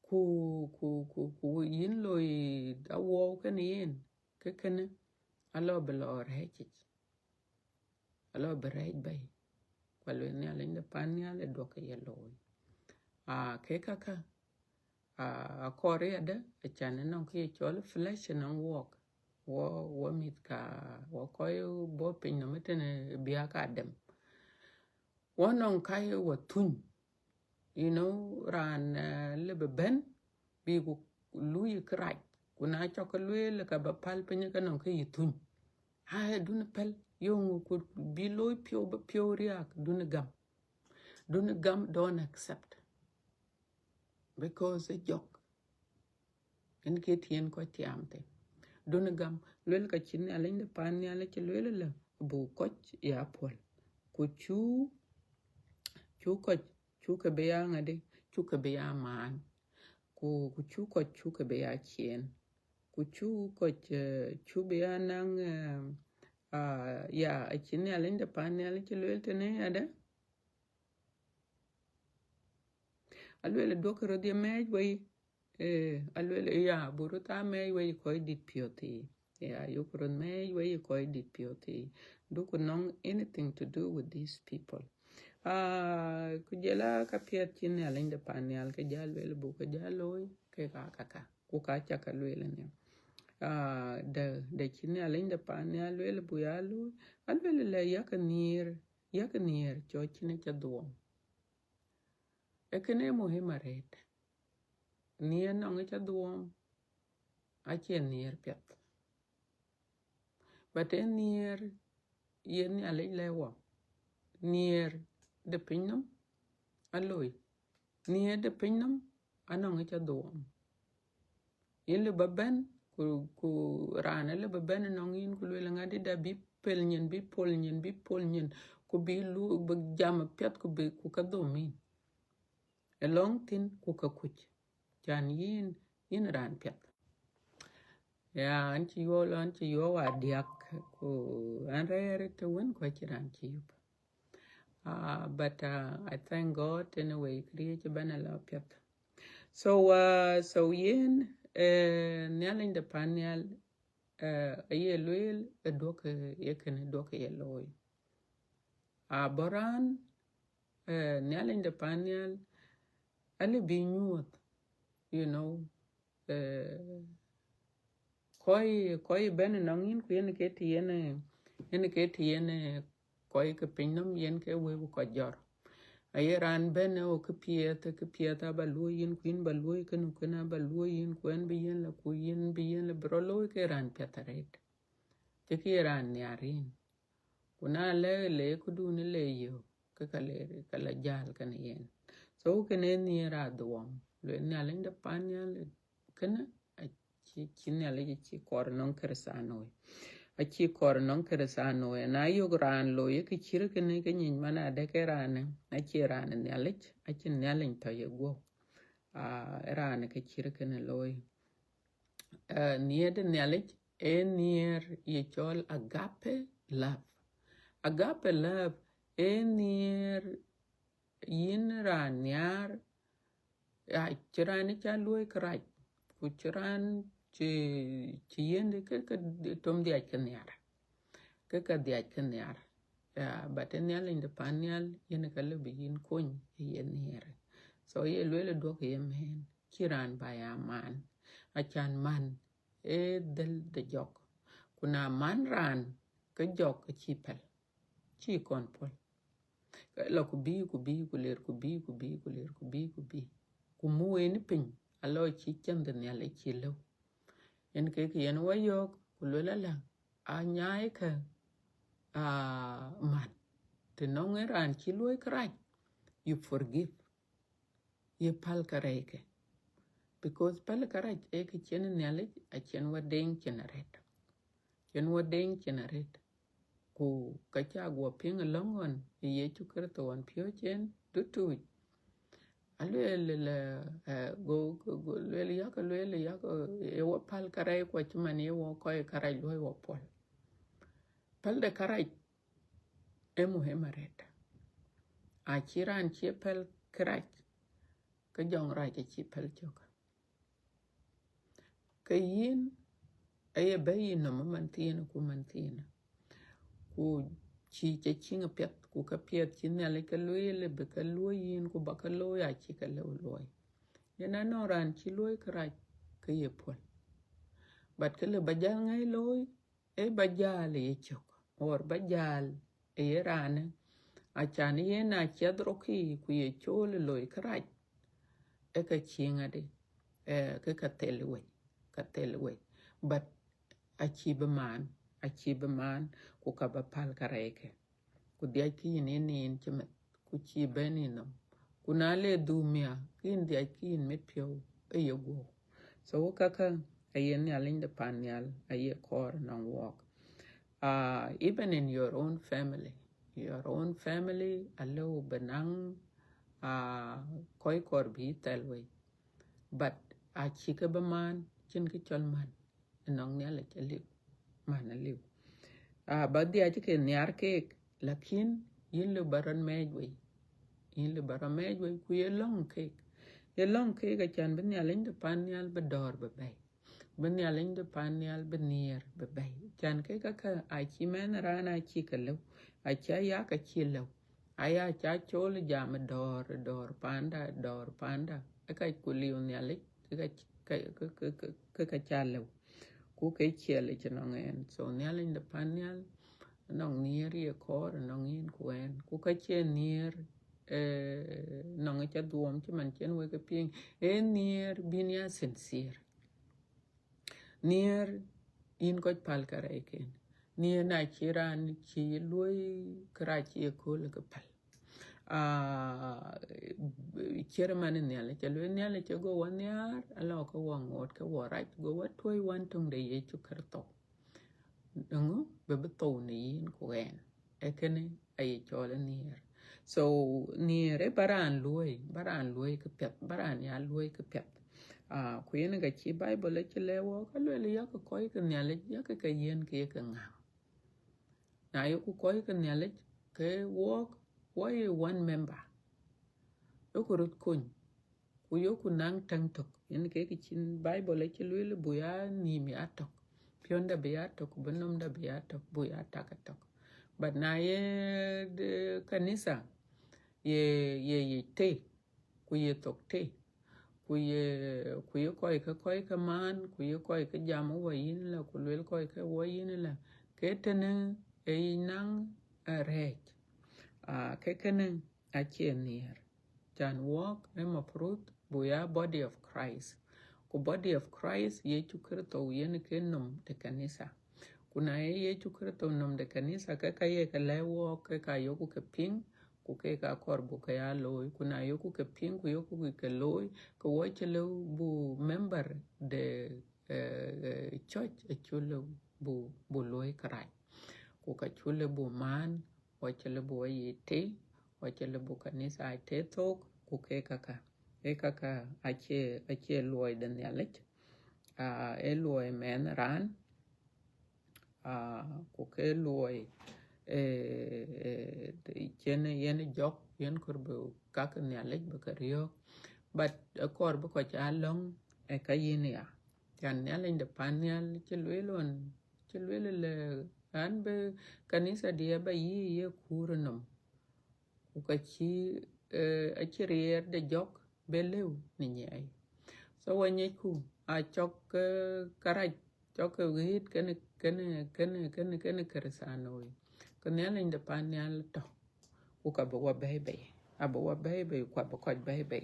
ku yin loy awo kan yen ke kana alo bla orhech alo berej bay kwalo ne ala inda pan ne ala doka ye loy ke kaka kore ada chane non ke chol flesh non walk wo mit ka wo koy bo pin no metene biya ka dem wonon kai wo tun you know ran lebe ben bi ku luyi kraj kuna choko lwe ka ba pal pin ka non ke yitun dun pel yongu ku bi loy pyo riak dun gam don't accept because a joke en ke tien ko tiamte dun gam lwel ka chin alin de pan ne ala che lwel la bu koch ya pol ku chu ka be ya ngade chu ka be ya man ku chu ka be ya chien ku chu be ya nang ya a chin alin de pan ne ala che lwel tene ada alwel do ko de mej way alwel ya buru ta mej way ko dit pioti ya yukron mej way ko dit pioti do ko non anything to do with these people kujela ka piet chin alin de panel ke jalwel bu ko jaloy ke ka ku ka cha ka lwel ne de chin alin de panel lwel bu yalu alwel la yakanir yak nier cho chine cha duom ekene muhima red nier nong cha duom ache nier pet but nier yen ya lewa nier de pinnum aloi nier de pinnum anong cha duom yin le baben ku rana le baben nong yin ku le ngadi da bi pel nyen bi pol nyen ku bi lu bu jam pet ku bi ku ka domin a long tin ku ka kuch chan yin ran pet ya anchi yo wa diak ku an rere to wen ko chiran chi yup but I thank God anyway create bana la pet so yin nyalin de panyal ye luel dok yekene dok ye loy boran nyalin de panyal ali bi nyuot you know koi ben nongin ku yen ke tiene koi ke pinnum yen ke we ko jor ayeran ben o ke pieta ba luyin kuin ba luy kenu kana ba luyin kuen bi yen la ku yen bi yen la bro loy ke ran petaret te ki ran yarin kuna le ku du ne le yo ke kala jal kan yen so ke ne ni ra duom le nyalin de panyal kana ci nele ci kor non kersano a ci kor non kersano na yo gran lo ye ki cire ke ne ke nyin mana de ke rane a ci rane nele a ci nele to ye go rane ke cire ke ne loy niede nele nier ye chol agape love nier yin ran yar a cirani cha loy kraj ku ciran ci yende ke tom dia ken yara ke dia ken yara baten yal inde panyal yen ka le bin kon yen yere so ye le do ke yemen kiran baya man a chan man del de jok kuna man ran ke jok ci pel ci kon pol la ku bi ler ku bi ku mu en pin alo ci chande ne le ci lo en ke yen wayok ku la a nyaay ka man te non ran ci loy kraj you forgive ye pal kareke because pal karaj e ke chen ne le a chen wa den chen ku ka cha go ping longon ye chu kerto wan pyo chen tutu alwele go lwele yaka e wo pal karai ko chumani wo ko e karai loy wo pol pal de karai e muhima reta a chiran chi pel karai ka jong ra chi pel choka ka yin aye bayin no mantina ku chi chinga pet ku ka pet chin ale ka lwele be ka loyin ku ba ka loya chi ka loy yana no ran chi loy karai ka ye pol but ke le bajal ngai loy e bajal ye chok or bajal e rane a chan ye na chedro ki ku ye chol loy kraj e ka chinga de ke ka telwe but a chi be man ku ka ba pal kareke ku dia ki ne chemet ku chi beni no ku na le dumia kin dia kin met pyo e yogo so kaka ayen yalin de panyal aye kor non walk even in your own family allo benang koi kor bi telwe but a chika ba man chin ki chol man nong ne le chali man aliu ba dia chike nyar ke lakin yin le baran mejwe ku ye long ke ga chan ben yalin de panyal ba dor ba bay ben yalin de panyal ba nier ba bay chan ke ka a chi men rana chi ka lo a cha ya ka chi lo aya cha chol jam dor panda ka ku liu nyali ka cha lo ku ke chiele chnongen so nyalin de panyal nong near ye kor nong in kwen ku ka che near nong cha duom che man chen we ka ping near binia sincere near in ko pal karai ken near na chiran chi lui kra chi ko le ka pal chairman ne ale chalo ne ale chago wan yar ala ko wangot ka warat go wat toy wan tung de ye chu karto dungu be beto ne yin ko en ekene ay chole near so near e baran luoi ka pet baran ya luoi ka pet ku yen ga chi bible che lewo ka le ya ko ko ka ne ale ya ka yen ke ka nga na yo ku ko ka ne ale ke walk why one member yokurut kun ku yoku nang tang tok yen ke chin bible che lule buya ni mi atok pionda be atok benom da be atok buya takatok but na ye de kanisa ye te ku ye tok te ku ye koi ka man ku ye koi ka jam wa yin la ku lule koi ka wa yin la ke tene e nang rej ke kene a near can walk em fruit buya body of Christ ku body of Christ ye chukrito yen ke nom de kanisa kuna ye chukrito nom de kanisa ka ye ka lewo ka yoku ke ping ku ke ka korbu ka ya loy kuna yoku ke ping ku yoku ke loy ku wo chelo bu member de church chulo bu loy krai ku ka chulo bu man wo chelo bu ye te wachele bu kanisa te tok ku ke kaka ache luoi den yalet luoi men ran ku ke luoi chene yen jok yen kurbu kaka yalet bu kario but kor bu ko cha long ka yin ya kan yalet de panyal chelwelo le an be kanisa dia ba ye kurunom ukachi achirier de jok beleu ni nyai so wanye ku a chok karaj chok git kene keresanoi kanel in de panel to uka bo bebe abo bebe kwa bo koj bebe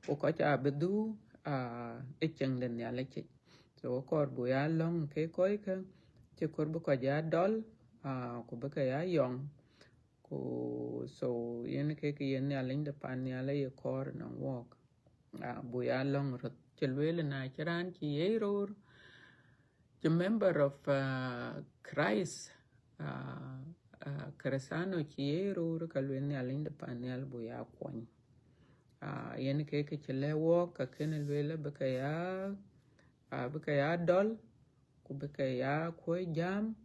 uka cha bedu echeng den ya leche so kor bu ya long ke koi ka che kor bu ko ja dol ku be ka ya yong so yen ke yen ya ling de pan ya le kor na walk bu ya long rot chelwele na chiran chi yeror the member of Christ Cresano chi yeror kalwen ya ling de pan ya bu ya kwon yen ke chele walk ka ken lwele be ka ya dol ku be ka ya ko jam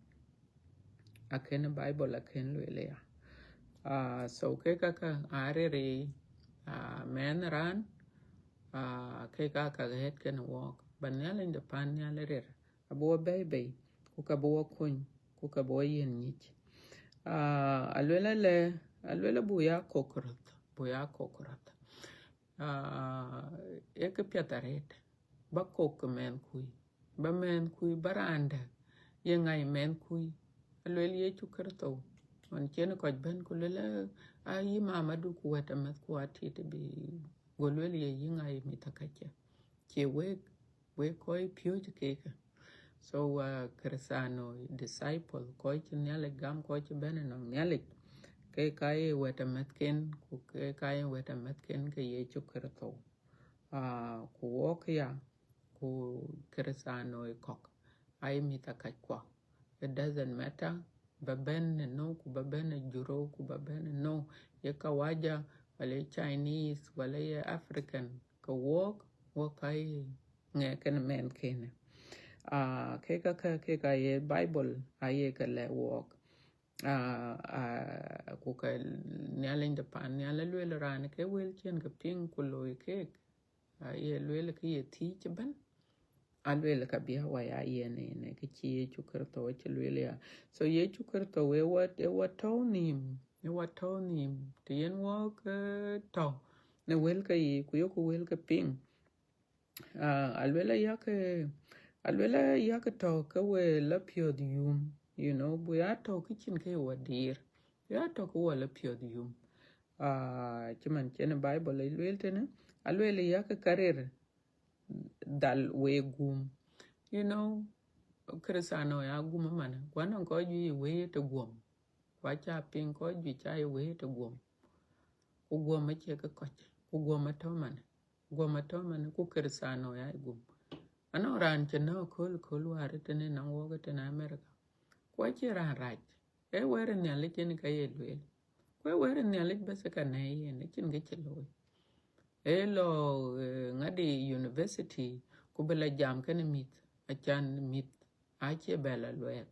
aken bible aken lwele ya so ke kaka arere men ran ke kaka het ken walk banel in the pan yaler abo bebe ku ka bo kun ku ka bo yen nich alwela buya kokrot ke piataret ba kok men kui baranda ye ngai men kui alwel ye chukrto on chen ko ben kulela ayi mama du ku wata mat ku ati te bi golwel ye yinga yi mitakache che we koi pyo ke so Cresano disciple koi chen yale gam koi chen ben no yale ke kai wata mat ken ku ke kai wata mat ken ke ye chukrto ku wok ya ku Cresano kok ai mitakache kwa it doesn't matter baben no ku baben juro ku baben no ye kawaja wale Chinese wale African ka walk ai nge ken men ken ke ka ye Bible aye ka le walk ku ka nyalen de pan nyalen le ran ke wel chen ka ping ku loy ke ye le ke ye ti ban alwele ka biya wa ya yene ne ke chi ye chukrto che lwele ya so ye chukrto we what nim te yen walk to ne wel ka yi ku yo ku wel ka ping alwele ya ke to ka we la pyo yum you know, buya to kitchen ke wadir ya to ko wala pio yum chiman chen bible ilwel tene alwel ya ka karer dal we gum, you know, krisano ya gum mana kwana ko ji we to gum kwa cha pin ko ji cha we to gum ku gum che ka ko ku gum to mana ku krisano ya gum ano ran che no kol war tene na wo ga tene America kwa che ran raj e were ne le chen ka ye lwel kwa were ne le bese ka ne ye ne chen ge che lo e lo ngadi university ku bela jam kan mit achan mit a che bela lwek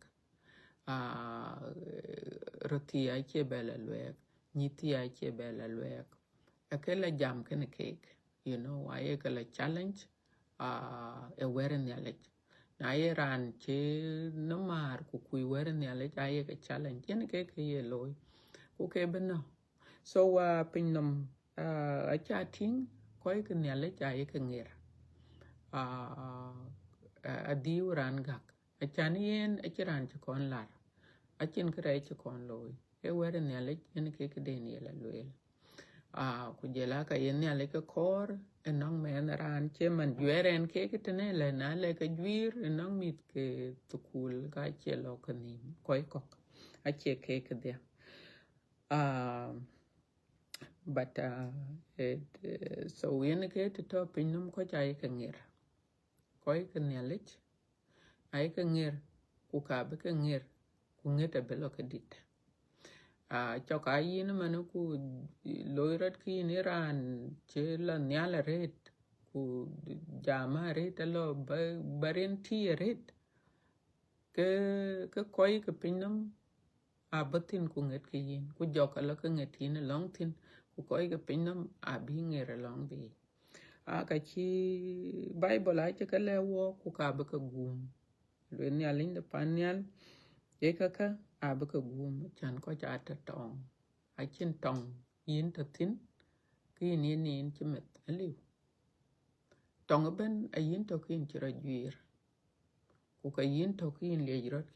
roti a che bela lwek nyiti a che bela lwek akela jam kan cake, you know, aye kala challenge e were ne le na ye ran che no mar ku ku were ne le aye ka challenge yen ke ye loy ku ke beno so pinnum a chatting koi ke ne le aye ke ngir a diu ran gak a chan yen a chiran che kon lar a chin kre che kon loy e were ne le yen ke de ne le loy ku jela ka yen ne le ke kor enong men ran che man jueren ke tene le na le ke juir enong mit ke tukul ka che lo kani koi kok a che ke de but so yen ke to pinum ko chai ke ngir koi ke ne le ai ke ngir ku ka be ke ngir ku ngeta be lo ke dit cho ka yin man ku loirat ki ni ran che la nyala ret ku jama ret lo baren ti ret ke koi ke pinam a batin ku nget ke yin ku joka la ke ngetin long tin ku koi ke pinam a bi ngere long bi ka chi bible a che ka le wo ku ka be ka gum le nyalin de panyal e ka a be ka gum chan ko cha ta tong a chin tong yin ta tin ki ni chimet aliu tong ben a yin to kin chira juir ku ka yin to kin le rot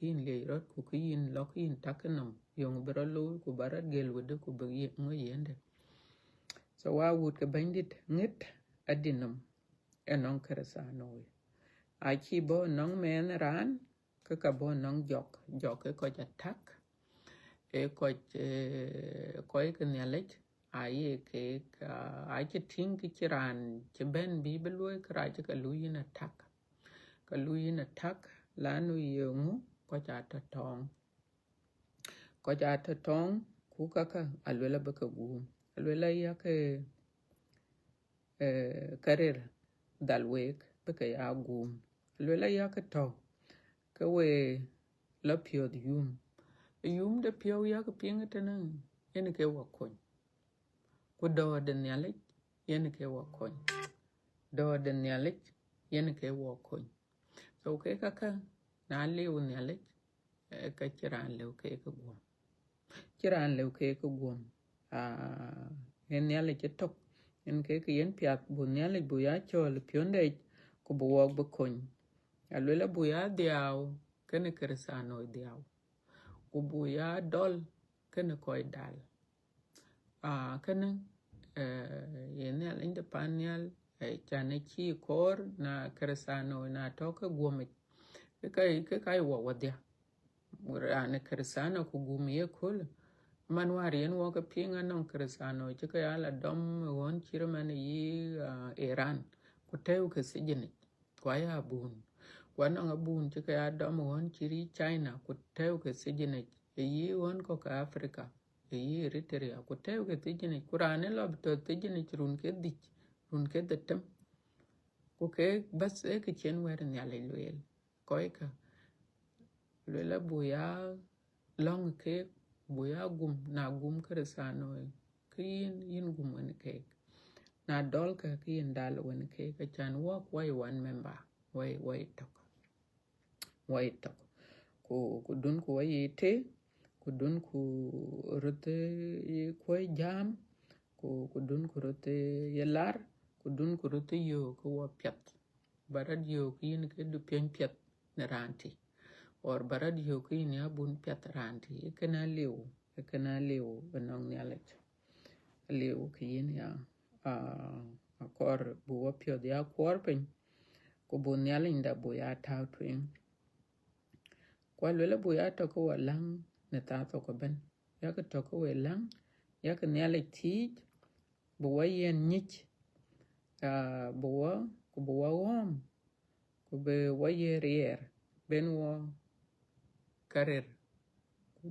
ku ki yin lo kin takanam yong bero lo ku barat gel wede ku be ngo yende so wa would ka bandit ngit adinam enong keresa noy a chi bo nong men ran ka bo nong jok ko ja tak e ko ke nyalej ai ke ai che ting ki chiran che ben bi belwe kra che ka luyin attack lanu yungu ko ja ta tong ku ka alwela ba ka gu alwela ya ke karer dalwek ba ka ya gu alwela ya ka to ka we la pio yum de pio ya ka pinga tanan ene ke wa kon ku do de nyalej ene ke wa kon do de nyalej ene ke wa kon so ke ka na lew nyalej ka chiran lew ke ka gum en nyalej tok en ke yen piat bu nyalej bu ya chol pionde ku bu wog bu kon alwela bu ya diaw kene kersano diaw ku bu ya dol kene koy dal kene yen nyalej de panyal chane chi kor na kersano na toka gumit ke kai wo wadia ane kersano ku gumiye kul manwar yen wo ka pinga non kersano chika yala dom won chirman yi Iran ku tew ke sijini kwa ya bun wana nga bun chika ya dom won chiri China ku tew ke sijini yi won ko ka Africa yi Eritrea ku tew ke sijini kurane lob to sijini run ke detem ku ke bas e ke chen wer nyale loyel koy ka lela buya long ke buya gum na gum kersano yin gum wen ke na dol ka yin dal wen ke ka chan walk way one member way tok ku dun ku way te ku dun ku rote ko jam ku dun ku rote yelar ku dun ku rote yo ko wa pyat barad yo yin ke du pen pyat na ranti or baradio ki ni abun piatranti ekena liu benong nialet liu ki yin ya akor buwa pio dia kwor pen ko bu nialin da bu ya tau twin kwa lele bu ya to ko lang ne ta to ko ben ya ko to ko lang ya ko nialet ti bu wa yen nich bu wa wom ko be wa yer ben wo karer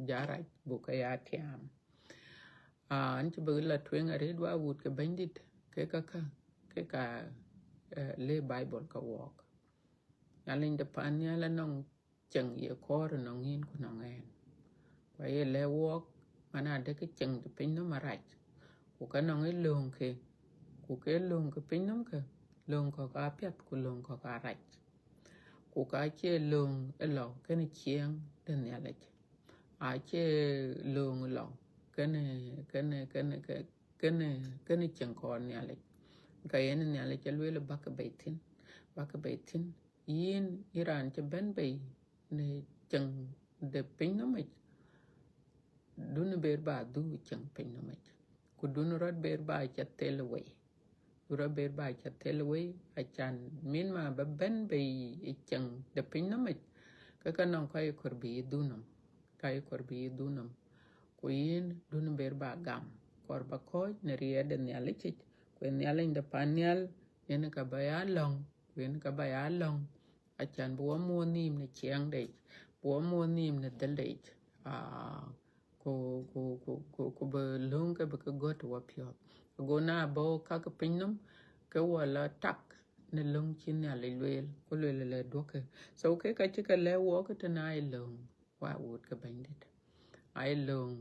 jara bu ka ya tiam anti bu la twin are dwa wut ke bandit ke ka le bible ka walk yalin de pan yala nong cheng ye kor nong in ku nong en kwa ye le walk mana de ke cheng de pin no marach ku ka nong e long ke ku ke long ke pin nom ke long ko ka pyat ku long ko ka rach ku ka che long e lo ke ni chieng den yala a che long lo ke ne cheng ko yala ka yen yala che le bak baitin yin iran che ben bay ne cheng de pin no mai dun ber ba du cheng pin no mai ku dun rod ber ba cha telway ura ber ba cha telway a chan min ma ba ben bay cheng de pin no mai ka non kai kor bi dunam ku yin dun ber ba gam kor ba ko ne riede ne alechit ku ne alen de panyal yen ka ba ya long yen ka ba ya long a chan bo mo nim ne chiang de bo mo nim ne del de ko ba long ka ba ka got wa pyo go na bo ka ka pinnum ka wala tak ne long chin ne le lel ko le do ke so ke ka chi ka le wo ka ta na long wa wut ka bandit ai long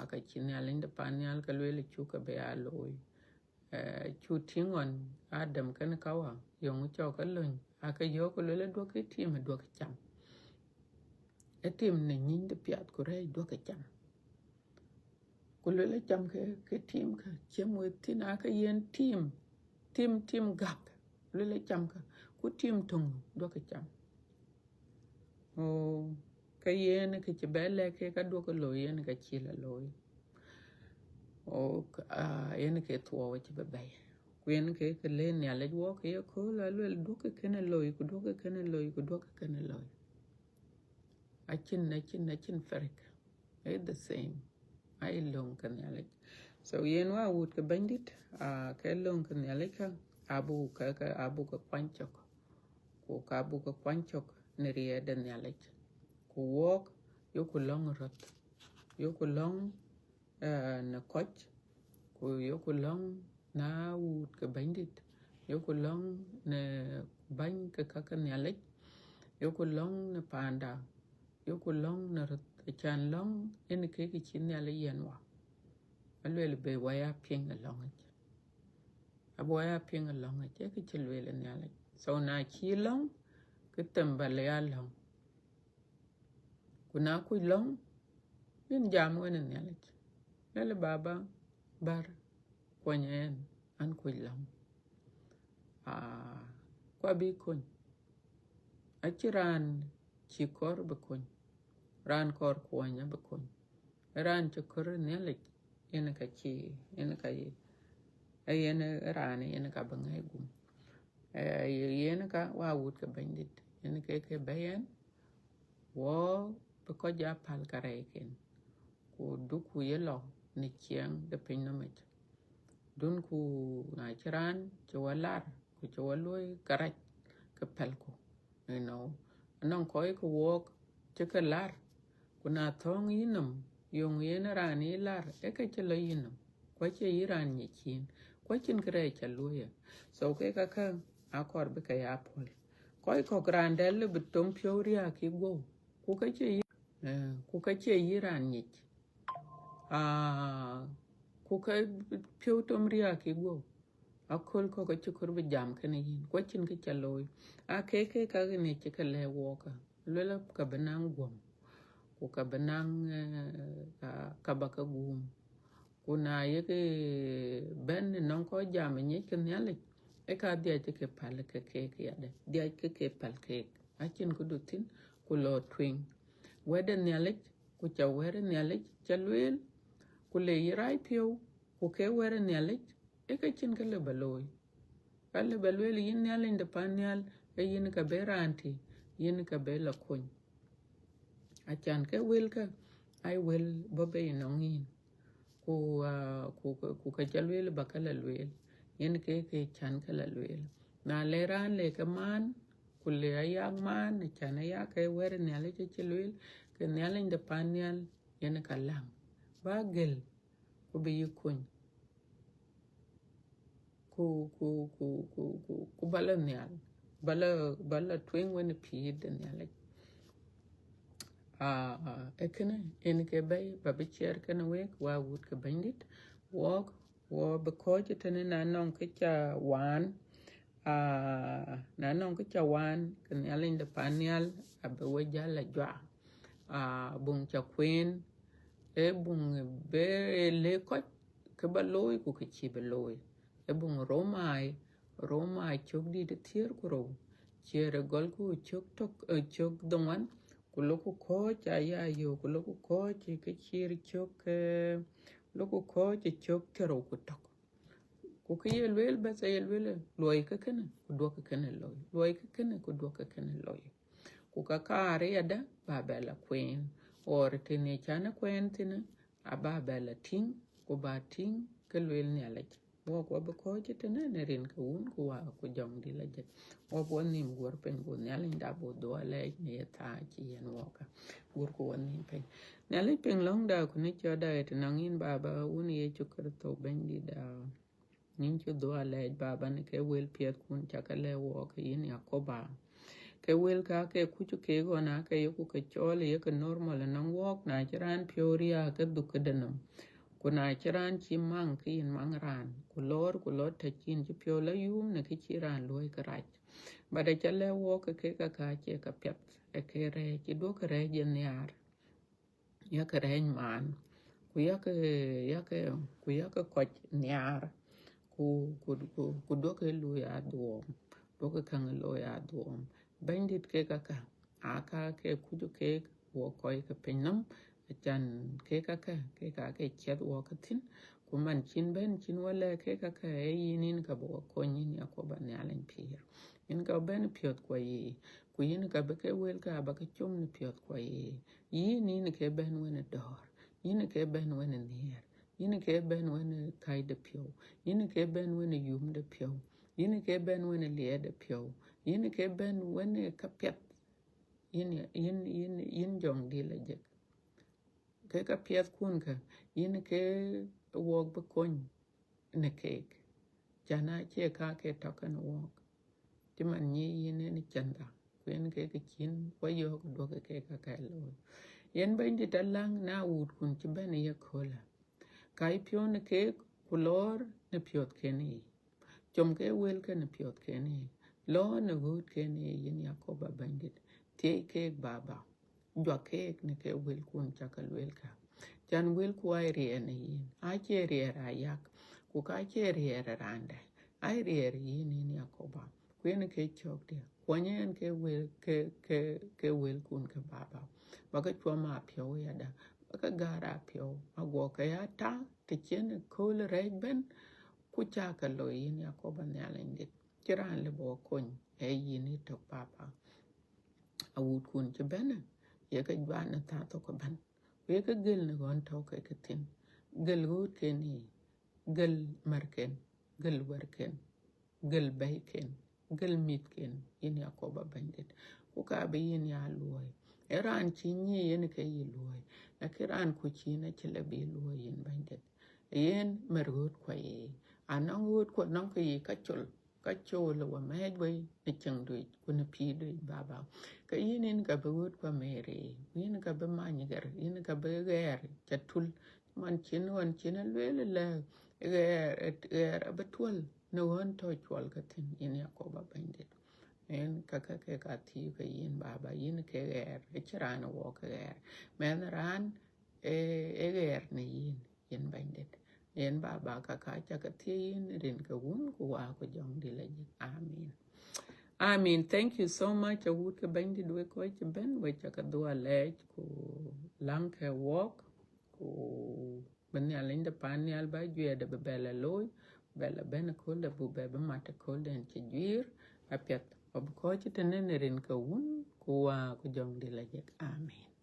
aka chin ne le de panyal ka le chu ka ba ya loy chu tingon adam kan kawa yong cho ka lun aka yo ko le do ke tim do ka cham e tim ne nyin de piat ko re do ka cham ko le cham ke tim ka chemo tin aka yen tim gak le cham ka ku tim tung do ka cham o ka yen ke che bele ke ka do ko lo yen ka chi la lo o yen ke tuo che be kwen ke le ne le wo ke ko la le do ke ne lo ku do ke ne lo ku do ke ne lo a chin ferik it's the same ai long kan yale so yen wa wut ke bandit ke long kan yale ka abu ka kwanchok ko ka bu ka kwanchok ne rie den yale ko wok yo ku long rot yo ku long na koch ko yo ku long na wut ke bandit yo ku long ne ban ka kan yale yo ku long ne panda yo ku long na rot chan long en ke chin yale yenwa alwele be waya ping along it aboya ping along it ke chilwele nyale so na chi long ke tembale ya long kuna ku long yin jam wene nyale lele baba bar kwenyen an ku long kwa bi kun achiran chi kor be kun ran kor kwanya be kun ran chukor nyale yen ka chi yen ka yen rani yen ka bangai gum yen ka wa wut ka bandit yen ke bayan wo be ko ja pal kareken ko duku yelo ni chiang de pinnomit dun ku na chiran chowalar ku chowaloy karaj ka palko non ko ko wok chikalar kuna thong yinum yung yen rani lar e ka chelo yinum kwa che iran ni chin kwa chin kre chaluya so ke ka akor be ka ya pol ko grandel bitom pyoria ki go ku ka che iran ni ku ka pyotom ria ki go akol ko ka chukur be jam kene yin kwa chin ke chaloy ke ka ne che ka le woka lela ka benang gom ku ka benang ka baka gum kuna yeke ben non ko jam ni ken yale e ka dia ke pal ke ya de dia ke pal ke achin ku dutin ku ku lo twing wede nyalit ku cha wede nyalit cha lwel ku le yirai pio ku ke wede nyalit e ka chin ka le baloi ka le balwel yin nyalin de panyal e yin ka beranti yin ka bela kun achan ke wel ka ai wel bobe nongin ku ka cha lwel ba ka la lwel yin ke chan ka la lwel na le ran le ka man ku le ayak man chan ayak ke wede nyalit cha lwel ke nyalin de panyal yin ka lang ba gel ku be yikun ku bala nyal bala twing when pi de nyal ekene en ke bay ba be cher kana we wa wut ke bandit walk wo be ko tene na non ke cha wan na non ke cha wan ke nyal de panyal abe we jala jwa bung cha queen e bung be le ko ke ba loy ku ke chi be loy e bung romai chok di de tier ku ro chere gol ku chok tok chok dongwan ku loku ko cha ya yo ku loku ko chi ke chir chok loku ko chi chok tero ku tok ku ke yelwel ba sa yelwel loy ka kana ku do ka kana loy ka kana ku do ka kana loy ku ka kare ada ba bela queen or tene chana queen tene aba bela ting ku ba ting ke lwel ni alaj wo ko ba ko tene ne rin ka un ku wa ku jong di la jet wo bo nim gor pen go nyal nda bo do le ni ta chi yen wo ka gor ko nim pen nyal pen long da ku ni cho da et nangin baba un ye chukar to bendi da nin cho do le baba ne ke wel piet kun chakale wo ka yin yakoba ke wel ka ke kuchu ke go na ke yoku ke chole ye ke normal na wok na chiran pioria ke du ke denum kuna chiran chi mang ke in mang ran ku lor ta chin chi piola yum ne ke chiran loy ke rach bada chale wo ke ka che ka pet e ke re chi do ke re jen yar ya ke re man ku ya ke koch nyar ku do ke lu ya duom do ke kang lo ya duom bandit ke kaka aka ke kudu ke wo koy ke pinam chan ke kaka ke chet wo katin kuman chin ben chin wala ke kaka e yinin ka bo ko nyin ya ko ban yalen pir in ka ben piot ko yi ku yin ka be ke wel ka ba ke chum ni piot ko yi yinin ke ben wena dor yin ke ben wena nier yin ke ben wena kai de pio yin ke ben wena yum de pio yin ke ben wena lie de pio yin ke ben wene kapiat yin jong di la je ke kapiat kun ka yin ke wog be kon ne ke jana che ka ke token wog ti man ni yin ni chanda kwen ke chin wa yo do ke ka lo yen ben di talang na ud kun ti ben ye kola kai pio ne ke kulor ne piot ke ni chom ke wel ke ne piot ke ni lo ne gut ke ni yin yakoba bandit te ke baba jwa ke ne ke wel kun chakal wel ka chan wel ku ai rie ne yin a che rie ra yak ku ka che rie ra rande ai rie yin yin yakoba kwen ke chok de kwanyen ke wel ke wel kun ke baba baka chwa ma pyo ya da baka gara pyo agwo ka ya ta te chen ko le re ben ku cha ka lo yin yakoba ne alende kiran le bo kon e yin to papa awut kun che bena ye ka jwa na ta to ko ban ye ka gel ne gon to ka tin gel gut ke ni gel marken gel werken gel baiken gel mitken yin yakoba bandit ku ka be yin ya loy eran chi ni yin ke yi loy na kiran ku chi na chile be loy yin bandit yen mergut kwa yi anang gut ko nang ke yi ka chol wa me gwe ni chang du ku ni pi du baba ka yin ka be gut kwa mere yin ka be man ger yin ka be ger chatul man chin wan chin le ger abetul no won to chwal ka tin yin yakoba bandit en kaka ke ka ti ka yin baba yin ke ger e chirana wo ke ger men ran e ger ne yin bandit en baba ka cha ka ti yin rin ka un ku wa ko jong di la amin I mean, thank you so much. I would have been the way coach Ben, which I could do a leg, ku lang her walk, ku Banyal in the panial by Juya de Bella Loy, Bella Benacol, the Bubeba Matacol, and Chijir, a pet of coach it and then in Kawun, Kua, Kujong de Lajek. Amen.